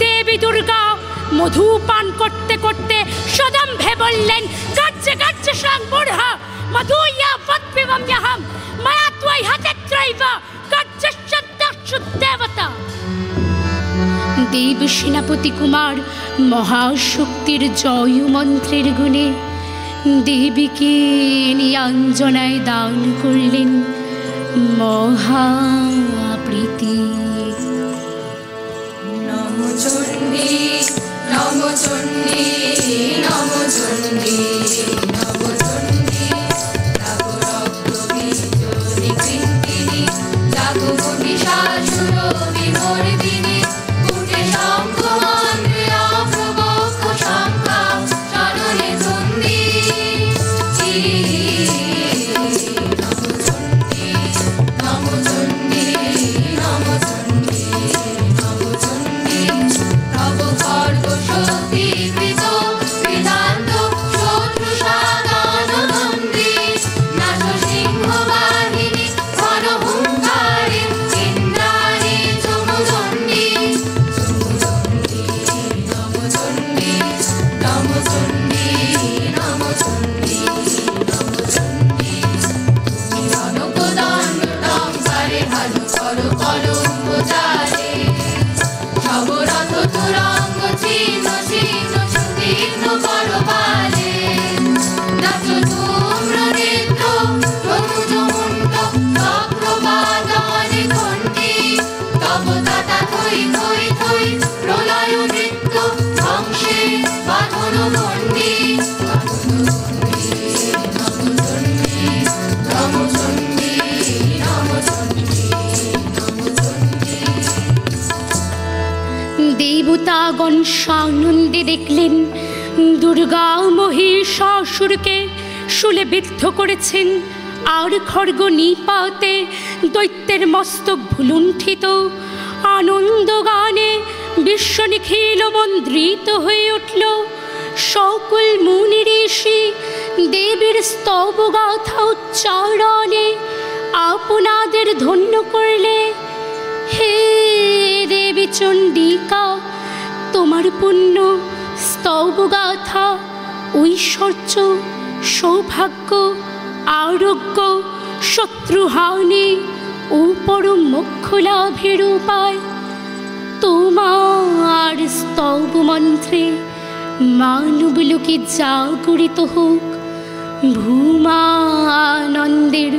দেবী দুর্গা মধু পান করতে করতে সদম্ভে বললেন, গাজ্জে গাজ্জে সাংবর্হা মধুয়া বৎপিবম্যহম মায়া ত্বয়ি হাতেত্রৈব দেবতা। দেব সেনাপতি কুমার মহাশক্তির জয় মন্ত্রের গুণে দেবীকে নিরঞ্জনায় দান করলেন মহাপ্রীতি। নমো চণ্ডী নমো চণ্ডী নমো চণ্ডী নমো চণ্ডী জাগো রক্তবীজনী কৃন্তিনী জাগো মহিষাসুর বিমর্দিনী উঠে শঙ্খ মন্ত্রে অপ্রবক্ষ শঙ্খা চরণে চণ্ডী। নমো চণ্ডী নমো চণ্ডী নমো চণ্ডী নমো চণ্ডী তব খড়গ শক্তি কৃত বিধান্ত শত্রু সাগান নন্দী নাশ সিংহ বাহিনী ঘন হুঙ্কারে ইন্দ্রাণী চমুদণ্ডী। চমুদণ্ডী নমো চণ্ডী নমো চণ্ডী নমো চণ্ডী নমো চণ্ডী। তুমি জনকদণ্ড টঙ্কারে ভালো করো কলম্বচারে সবরথ তুরঙ্গ ছিন্ন ছিন্ন সুতীর্ণ করো পালে। নাচো ধূম্র নৃত্য প্রভুজ মুণ্ড চক্রবাদনে ঘণ্টি তব তাতা থই থই থই প্রলয় নৃত্য ধ্বংসে বাঁধন গণ্ডি। নমো চণ্ডী নমো চণ্ডী নমো চণ্ডী নমো চণ্ডী। দেবতাগণ সানন্দে দেখলেন দুর্গা মহিষাসুরকে শূলে বিদ্ধ করেছেন, আর খড়গ নিপাতে দৈত্যের মস্তক ভুলুণ্ঠিত। আনন্দ গানে বিশ্ব নিখিল মন্দ্রিত হয়ে উঠল। সকল মুনি ঋষি দেবীর স্তব গাথা উচ্চারণে আপনাদের ধন্য করলে। হে দেবী চণ্ডিকা, তোমার পুণ্য স্তব গাথা ঐশ্বর্য সৌভাগ্য আরোগ্য শত্রুহানি ও পরম মোক্ষ লাভের উপায়। তোমার স্তব মন্ত্রে মানবলোকে জাগরিত হোক ভূমানন্দের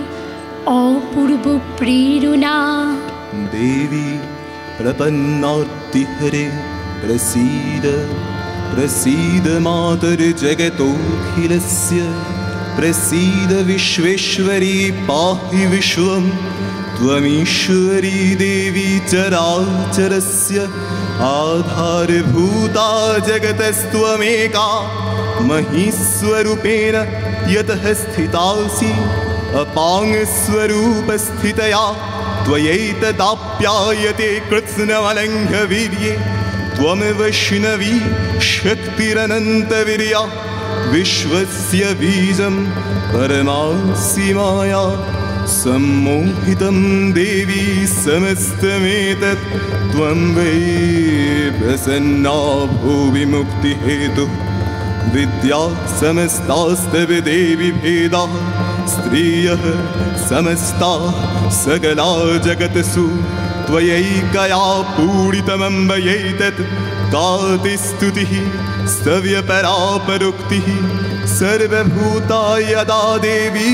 অপূর্ব প্রেরণা। देवी प्रपन्नार्तिहरे प्रसीद प्रसीद मातर्जगतोऽखिलस्य प्रसीद विश्वेश्वरी पाहि विश्वं त्वमीश्वरी देवी चराचरस्य आधारभूता जगतस्त्वमेका महीस्वरूपेण यतः स्थितासि अपाङ्गस्वरूपस्थितया त्वयैतदाप्यायते कृत्स्नमलङ्घ्य वीर्ये त्वं वैष्णवी शक्तिरनन्तवीर्या विश्वस्य बीजं परमासि माया सम्मोहितं देवी समस्तमेतत् त्वं वै प्रसन्ना भुवि मुक्तिहेतुः विद्या समस्तास्तव देवी भेदाः स्त्रियः समस्ता सकला जगत्सु त्वयैकया पूरितमम्बयैतत् काति स्तुतिः स्तव्यपरापरोक्तिः सर्वभूता यदा देवी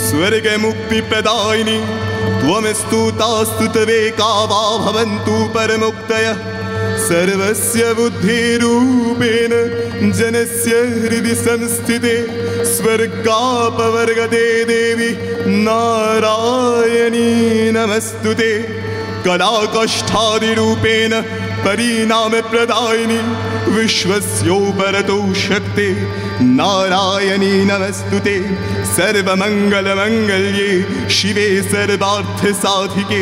स्वर्गमुक्तिप्रदायिनी त्वं स्तुता स्तुतवेका वा भवन्तु परमुक्तयः सर्वस्य बुद्धिरूपेण जनस्य हृदि संस्थिते स्वर्गापवर्गते देवी नारायणी नमस्तुते कलाकष्ठादिरूपेण परिणामप्रदायिनी विश्वस्योपरतो शक्ते नारायणी नमस्तुते सर्वमङ्गलमङ्गल्ये शिवे सर्वार्थसाधिके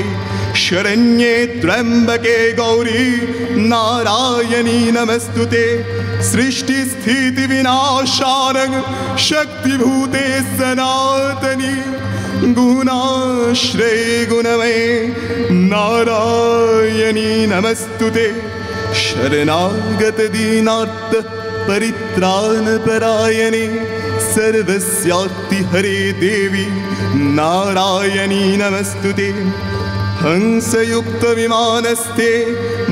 शरण्ये त्र्यम्बके गौरी नारायणी नमस्तुते सृष्टिस्थितिविनाशानं शक्तिभूते सनातनी गुणाश्रये गुणमये नारायणी नमस्तुते शरणागतदीनार्त परित्राणपरायणे सर्वस्यार्तिहरे देवी नारायणी नमस्तुते हंसयुक्तविमानस्थे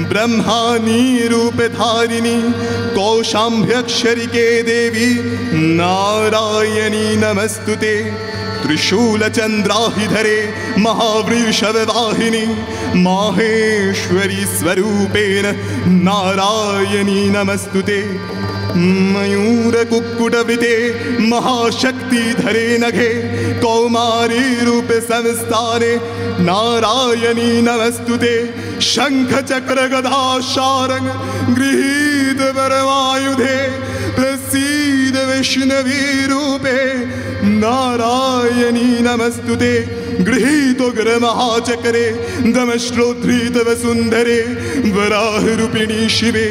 ब्रह्माणी रूपधारिणी कौशाम्भ्यक्षरिके देवी नारायणी नमस्तुते त्रिशूलचन्द्राहिधरे महावृषभवाहिनी माहेश्वरी स्वरूपेण नारायणी नमस्तुते मयूरकुक्कुटवृते महाशक्तिधरे नघे कौमारी रूपे संस्थाने नारायणी नमस्तुते शङ्खचक्रगदाशारङ्ग गृहीत परमायुधे प्रसीद वैष्णवी रूपे नारायणी नमस्तुते गृहीतोग्रमहाचक्रे दमश्रोद्धृतव सुन्दरे वराहरूपिणी शिवे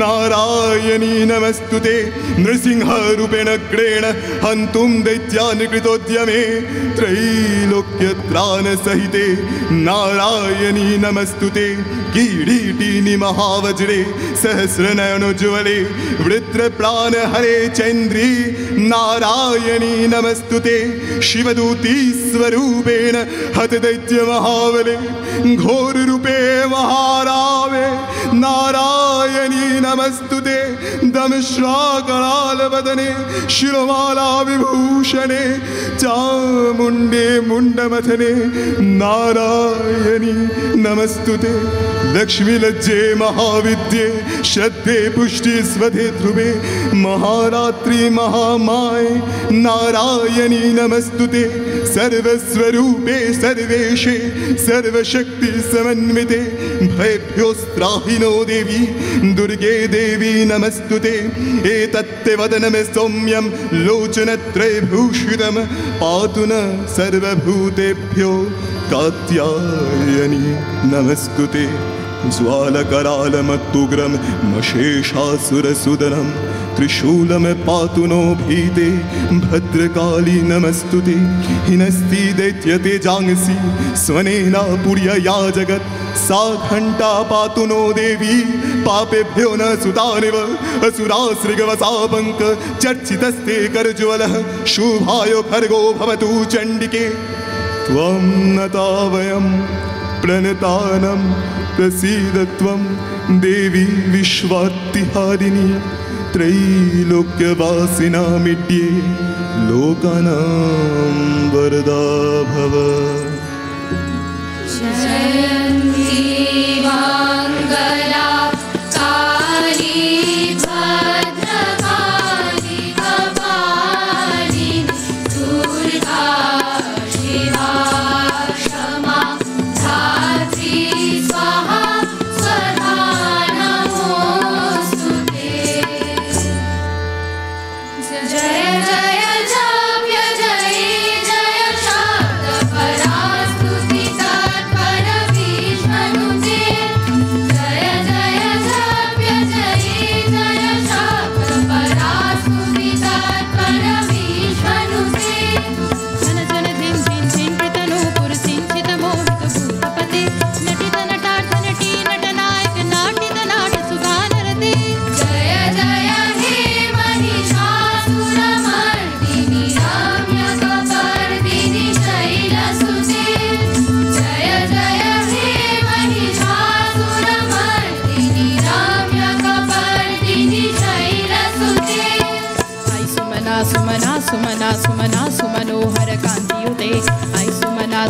नारायणी नमस्तुते नृसिंहरूपेण अग्रेण हन्तुं दैत्यान् कृतोद्यमे त्रैलोक्यत्राणसहिते नारायणी नमस्तुते किरीटिनि महावज्रे सहस्रनयनोज्ज्वले वृत्रप्राणहरे चैन्द्री नारायणी नमस्तुते शिवदूती स्वरूपेण हतदैत्यमहाबले घोररूपे महारावे नारायणी नमस्तुते दंश्राकरालवदने शिरोमाला विभूषणे चामुण्डे मुण्डमथने नारायणी नमस्तुते लक्ष्मीलज्जे महाविद्ये श्रद्धे पुष्टि स्वधे ध्रुवे महारात्रि महामाये नारायणी नमस्तुते सर्वस्वरूपे सर्वेशे सर्वशक्ति समन्विते भयभ्योस्त्राहिनो देवी दुर्गे देवी नमस्तुते एतत्ते वदनमे सौम्यं लोचनत्रयभूषितं पातु न सर्वभूतेभ्यो कात्यायनी नमस्तुते ज्वालकरालमत्तुग्रं मशेषासुरसुदनं त्रिशूलं पातु नो भीते भद्रकाली नमस्तुते हिनस्ति दैत्यते जांसि स्वनेना पुर्यया जगत् सा घण्टा पातु नो देवी पापेभ्यो न सुतानिव असुरासृगवसापङ्क चर्चितस्ते करज्वलः शुभायो खर्गो भवतु चण्डिके त्वं नता वयं प्रणतानं प्रसीद त्वं देवी विश्वार्तिहारिणी त्रैलोक्यवासिनामिड्ये लोकानां वरदा भव जयन्ती मङ्गला काली भद्रकाली कपालिनी दुर्गा शिवा क्षमा धात्री स्वाहा स्वधा नमोऽस्तुते जय जय जाप्य जय जय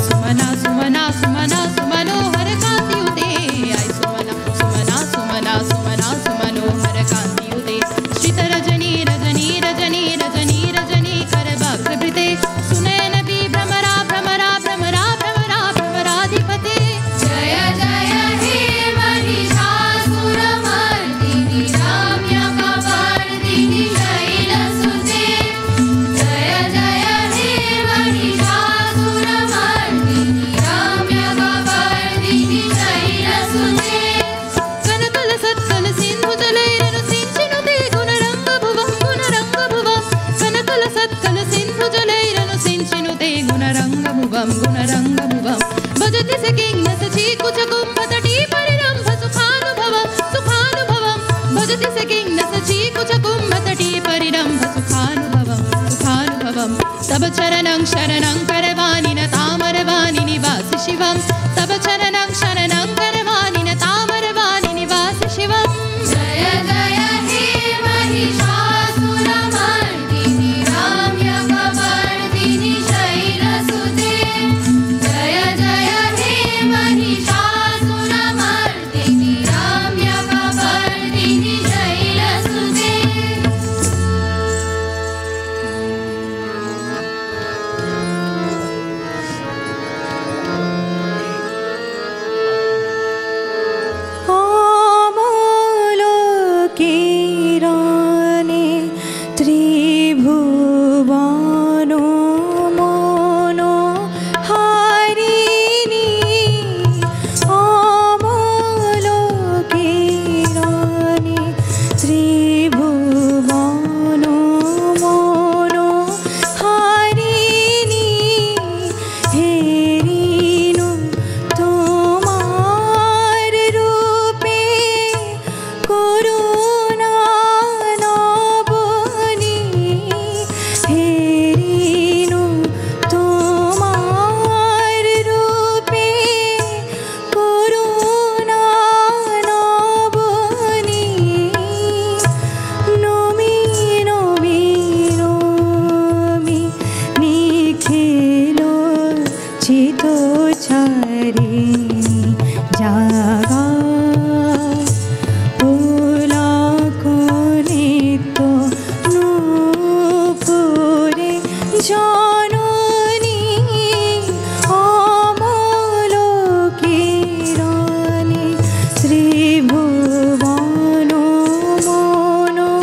सुमना सुमना सुमना सुमनोहर कांति उदे आई सुमना सुमना सुमना सुमना सुमनोहर कांति उदे श्रित रजनी रजनी रजनी रजनी रजनी करवक्त्रवृते सुनयन भी भ्रमरा भ्रमरा भ्रमरा भ्रमरा भ्रमराधिपते जय जय हे महिषासुरमर्दिनि रम्यकपर्दिनि शैलसुते जय जय हे महिषासुरमर्दिनि रम्यकपर्दिनि शैलसुते कनकल सत्कल सिंधु जलैरनु सिंचिनुते गुणरंग भुवं कनकल सत्कल सिंधु जलैरनु सिंचिनुते गुणरंग भुवं भजति स किंग सची कुच कुंभतटी परिरंभ सुखानुभवं सुखानुभवं भजति स किंग सची कुच कुंभतटी परिरंभ सुखानुभवं सुखानुभवं तब चरणं शरणं करवाणि न तामरवाणि निवास शिवं तब चरणं शरणं करवाणि न तामरवाणि निवास शिवं जय जय हे महिषासुरमर्दिनि रम्यकपर्दिनि शैलसुते जय जय हे महिषासुरमर्दिनि रम्यकपर्दिनि शैलसुते অমলোকিরণে ত্রিভুবন মনোহারিণী অমলোকিরণে ত্রিভুবন মনোহারিণী হেরিনু তোমার রূপে করুণা নবনী হেরিনু তোমার রূপে করুণা নবনী নমি নমি নমি নিখিল চিত ছারিণী জাগা পুলকনিত নূপুরে জননী অমলোকিরণে ত্রিভুবন মনোহারিণী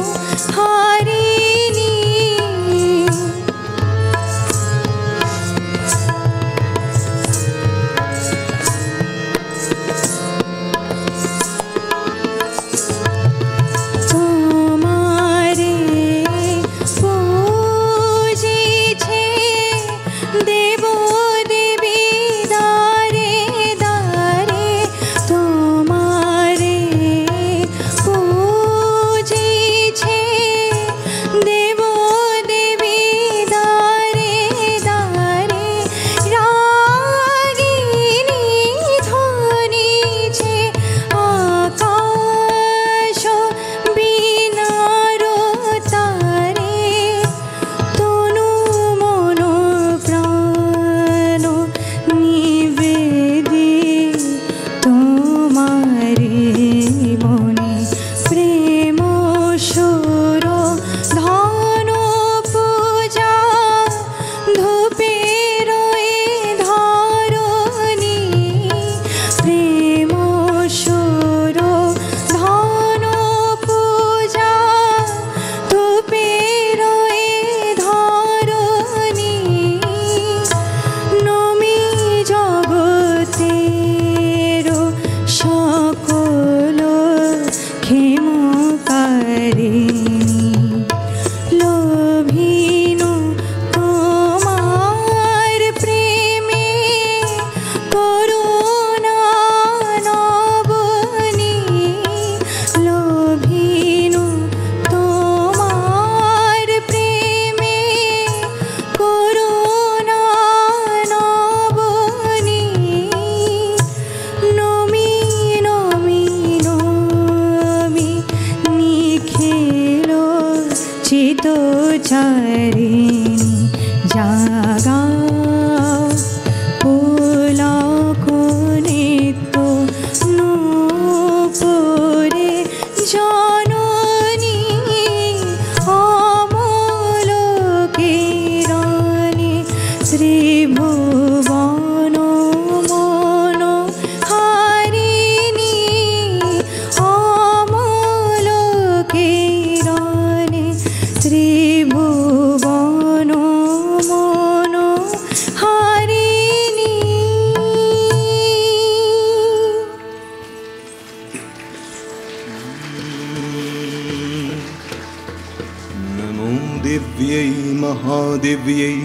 महादेव्यै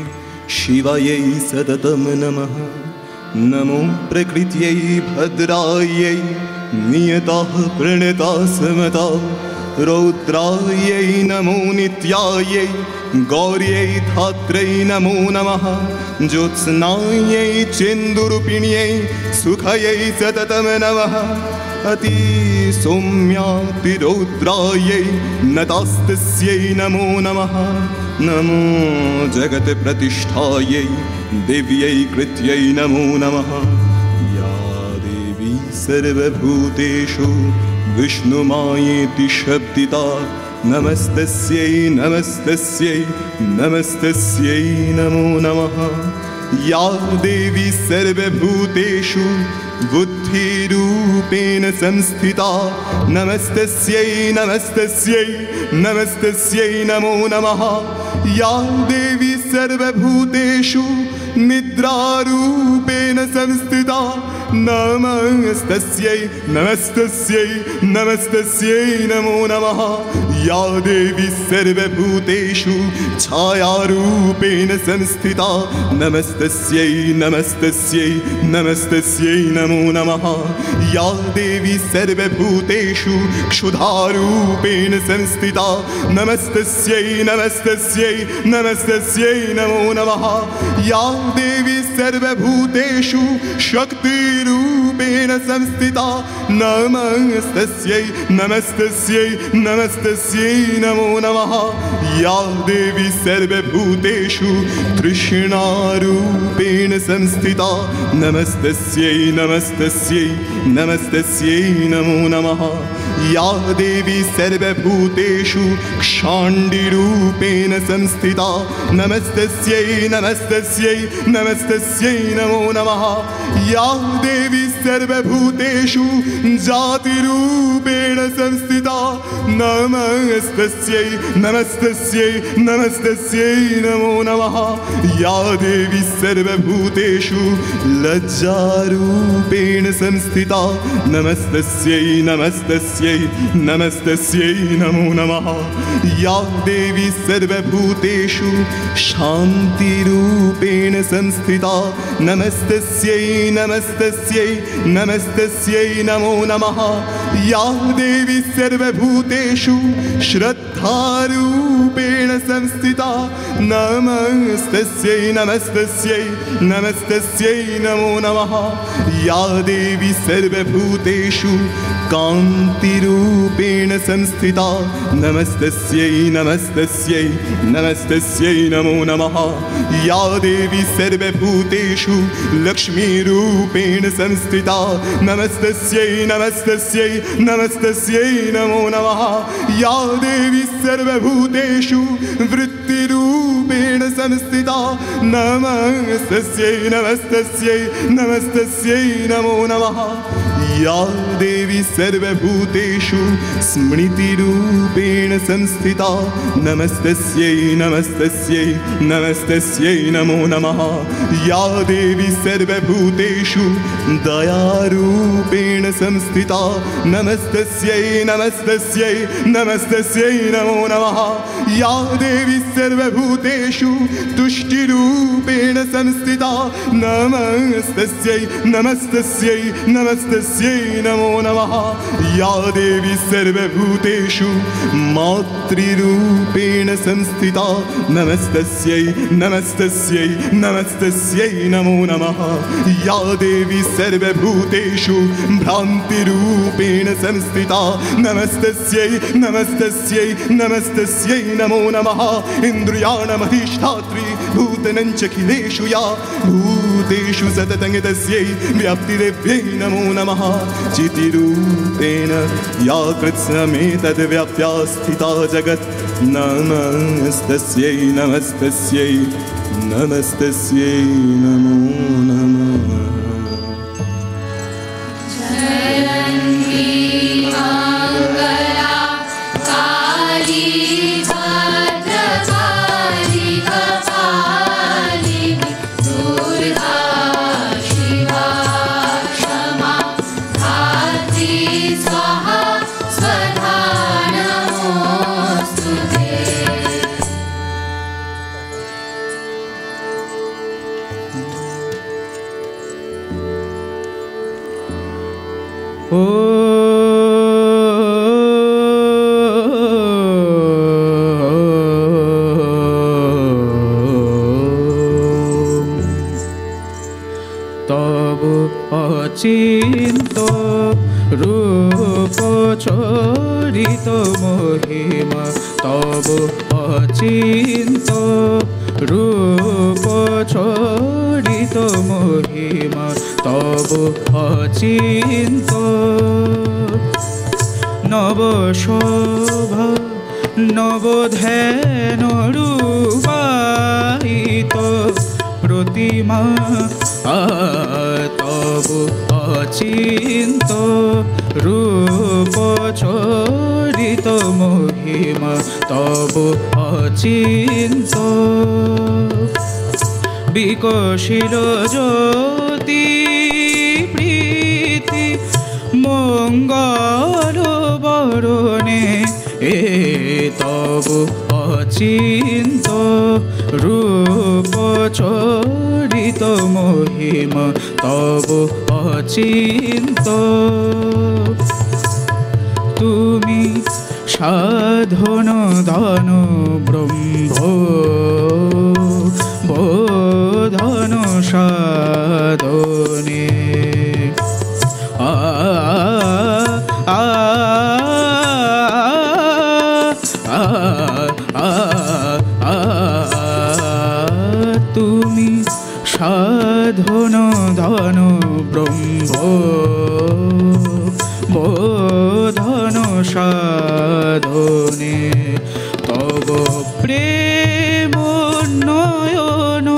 शिवायै सततं नमः। नमो प्रकृत्यै भद्रायै नियताः प्रणता समता। रौद्रायै नमो नित्यायै गौर्यै धात्रै नमो नमः। ज्योत्स्नायै चेन्दुरूपिण्यै सुखयै सततं नमः। अति सौम्यातिरौद्रायै नतास्तस्यै नमो नमः। नमो जगत्प्रतिष्ठायै देव्यै कृत्यै नमो नमः। या देवी सर्वभूतेषु विष्णुमायेति शब्दिता। नमस्तस्यै नमस्तस्यै नमस्तस्यै नमो नमः। या देवी सर्वभूतेषु बुद्धिरूपेण संस्थिता। नमस्तस्यै नमस्तस्यै नमस्तस्यै नमो नमः। या देवी सर्वभूतेषु निद्रारूपेण संस्थिता। नमस्तस्यै नमस्तस्यै नमस्तस्यै नमो नमः। या देवी सर्वभूतेषु छायारूपेण संस्थिता। नमस्तस्यै नमस्तस्यै नमस्तस्यै नमो नमः। या देवी सर्वभूतेषु क्षुधारूपेण संस्थिता। नमस्तस्यै नमस्तस्यै नमस्तस्यै नमो नमः। या देवी सर्वभूतेषु शक्तिरूपेण संस्थिता। नमस्तस्यै नमस्तस्यै नमस्तस्यै नमो नमः। या देवी सर्वभूतेषु तृष्णारूपेण संस्थिता। नमस्तस्यै नमस्तस्यै नमस्तस्यै नमो नमः। या देवी सर्वभूतेषु क्षाण्डिरूपेण संस्थिता। नमस्तस्यै नमस्तस्यै नमस्तस्यै नमो नमः। या देवी सर्वभूतेषु जातिरूपेण संस्थिता। नमस्तस्यै नमस्तस्यै नमस्तस्यै नमो नमः। या देवी सर्वभूतेषु लज्जारूपेण संस्थिता। नमस्तस्यै नमस्तस्यै नमस्तस्यै नमो नमः। या देवी सर्वभूतेषु शान्तिरूपेण संस्थिता। नमस्तस्यै नमस्तस्यै नमस्तस्यै नमो नमः। या देवी सर्वभूतेषु श्रद्धारूपेण संस्थिता। नमस्तस्यै नमस्तस्यै नमस्तस्यै नमो नमः। या देवी सर्वभूतेषु कान्तिरूपेण संस्थिता। नमस्तस्यै नमस्तस्यै नमस्तस्यै नमो नमः। या देवी सर्वभूतेषु लक्ष्मीरूपेण संस्थिता। नमस्तस्यै नमस्तस्यै नमस्तस्यै नमो नमः। या देवी सर्वभूतेषु वृत्तिरूपेण संस्थिता। नमस्तस्यै नमस्तस्यै नमस्तस्यै नमो नमः। या देवी सर्वभूतेषु स्मृतिरूपेण संस्थिता। नमस्तस्यै नमस्तस्यै नमस्तस्यै नमो नमः। या देवी सर्वभूतेषु दयारूपेण संस्थिता। नमस्तस्यै नमस्तस्यै नमस्तस्यै नमो नमः। या देवी सर्वभूतेषु तुष्टिरूपेण संस्थिता। नमस्तस्यै नमस्तस्यै नमस्तस्यै नमो नमः। या देवी सर्वभूतेषु मातृरूपेण संस्थिता। नमस्तस्यै नमस्तस्यै नमस्तस्यै नमो नमः। या देवी सर्वभूतेषु भ्रान्तिरूपेण संस्थिता। नमस्तस्यै नमस्तस्यै नमस्तस्यै नमो नमः। इन्द्रियाणामधिष्ठात्री भूतनञ्चखिलेषु या भूतेषु सततं तस्यै व्याप्तिदेव्यै नमो नमः। चितिरूपेण या कृत्स्नमेतद्व्याप्त्या स्थिता जगत्। नमस्तस्यै नमस्तस्यै नमस्तस्यै नमो नमः। ও তব অচিন্ত রূপ চরিত মহিমা তব অচিন্ত রূপ চরিত মহিমা তব অচিন্ত নব শোভা নব ধ্যান রূপায়িত প্রতিমা তব অচিন্ত রূপ চরিত মহিমা তব অচিন্ত বিকশিল জ্যোতি প্রীতি মঙ্গল বরণে এ তব অচিন্ত রূপ চরিত মহিমা তব অচিন্ত তুমি সাধন দান ব্রহ্ম বোধন সাধনে আ আ তুমি সাধন ধন ব্রহ্ম বোধন সাধনে তব প্রেম নয়ন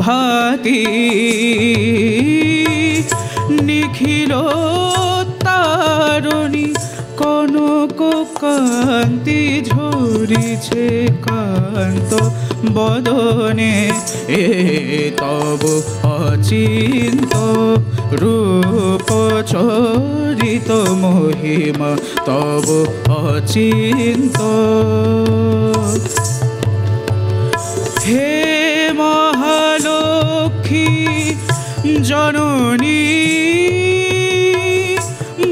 ভাতি নিখিল তারণী কনক কান্তি ঝরিছে কান্ত বদনে এ তব অচিন্ত রূপ চরিত মহিমা তব অচিন্ত হে মহালক্ষ্মী জননী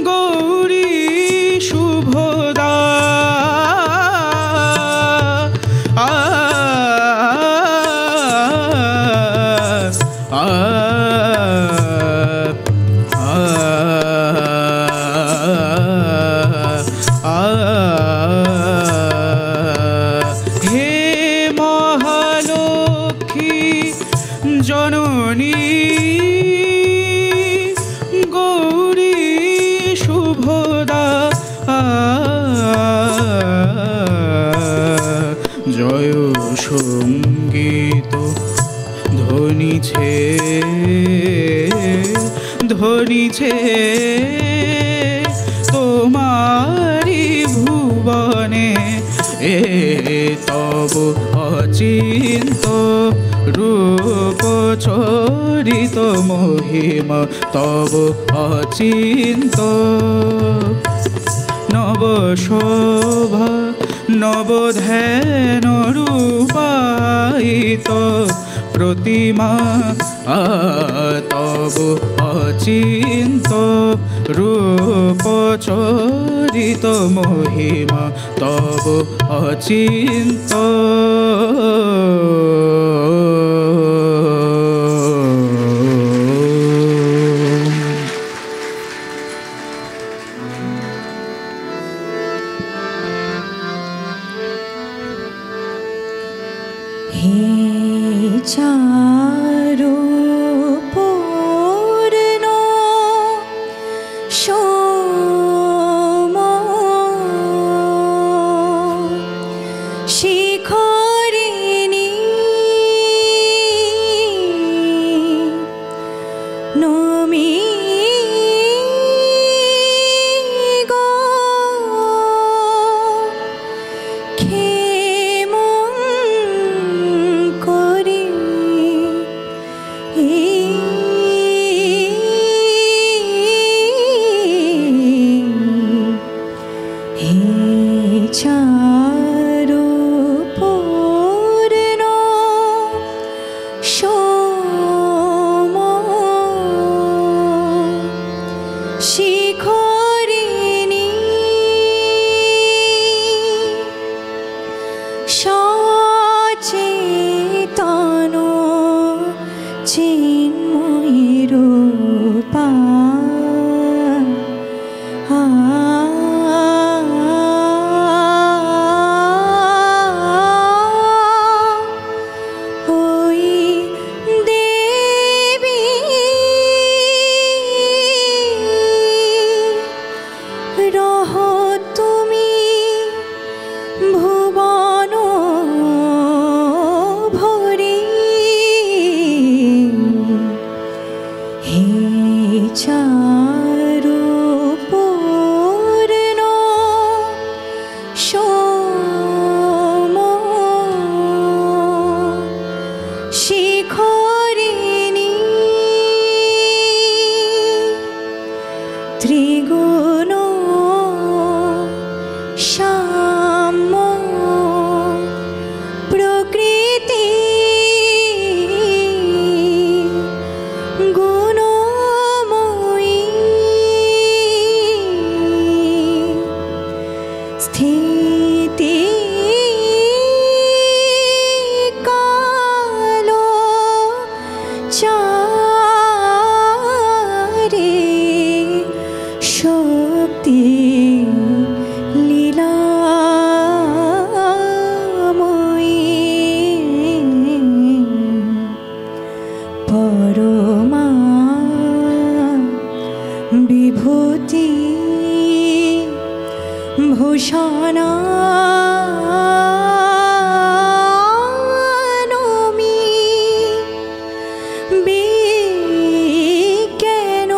গৌরী শুভদা হে মহালক্ষ্মী জননী গৌরী শুভদা জয় সঙ্গীত ধ্বনিছে ধ্বনিছে তোমারি ভুবনে এ তব অচিন্ত রূপ চরিত মহিমা তব অচিন্ত নব শোভা নব ধ্যান রূপায়িত প্রতিমা তব অচিন্ত রূপ চরিত মহিমা তব অচিন্ত হে চারু পূর্ণ সোম শিখরিণী নমি গো চারু পূর্ণ সোম হে চারু পূর্ণ সোম শিখরিণী ত্রিগুণ শ্যাম প্রকৃতি গুণময়ী স্থিতি কাল চারে শক্তি পরমা বিভূতি ভূষণানমি বিজ্ঞান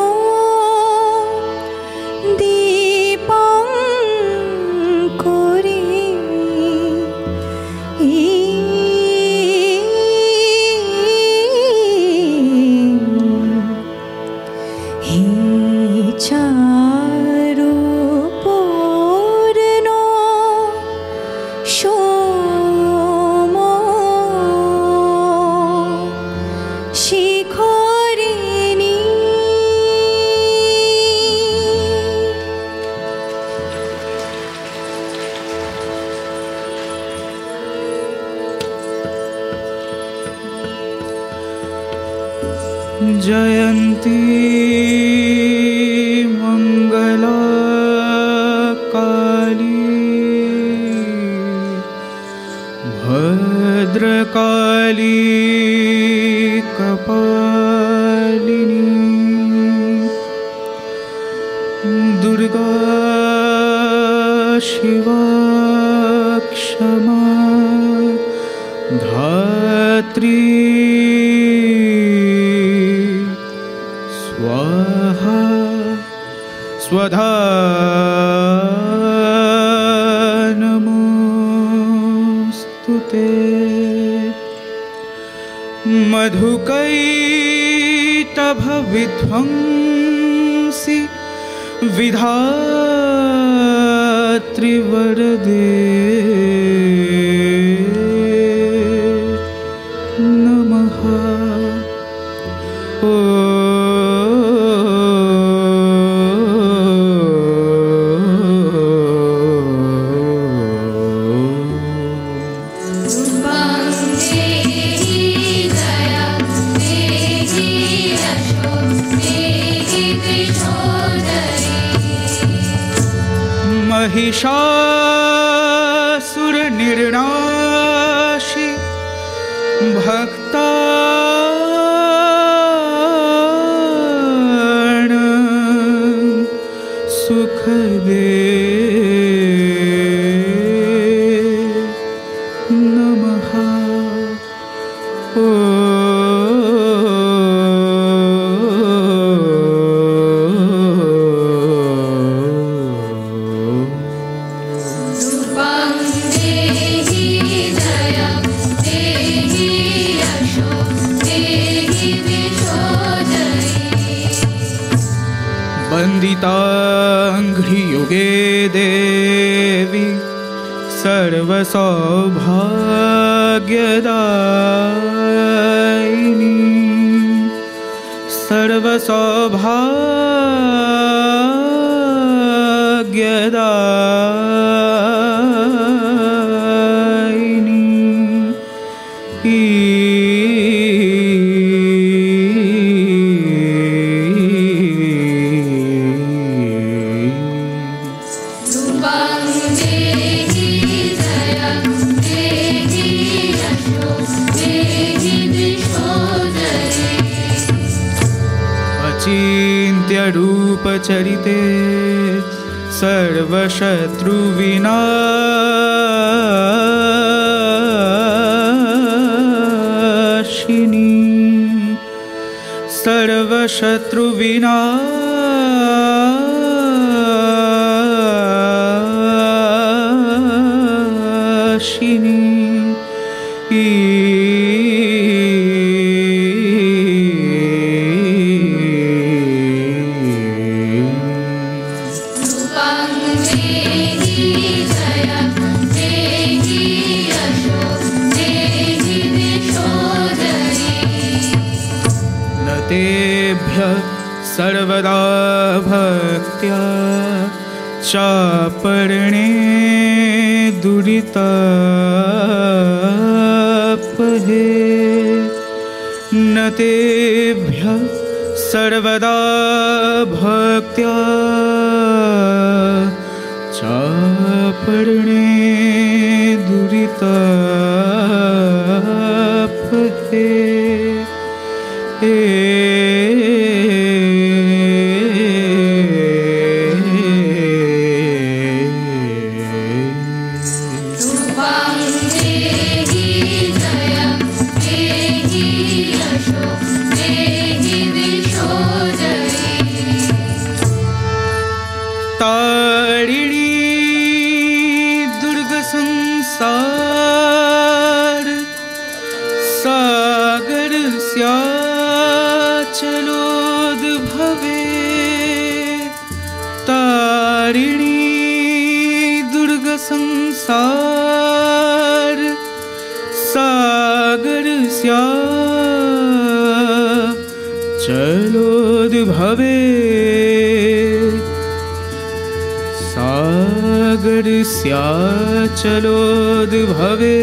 দীপঙ্করি হে চারু পূর্ণ সোম শিখরিণী जयन्ती मंगला काली भद्रकाली कपालिनी दुर्गा शिवा क्षमा धात्री स्वाहा स्वधा नमोस्तुते मधुकैटभविध्वंसि विधात्री वरदे नमः ओ महिषासुर निर्नाशी भक्तान सुख दे नमः ओ वन्दिताङ्घ्रियुगे देवी सर्वसौभाग्यदायिनी रूपचरिते सर्वशत्रुविनाशिनी सर्व शत्रु विनाशिनी सर्वदा भक्त्या चापरणे दुरितापहे न तेभ्यः सर्वदा भक्त्या चापरणे दुरितापहे संसार सागर स्या चलोद्भवे सागर स्या चलोद्भवे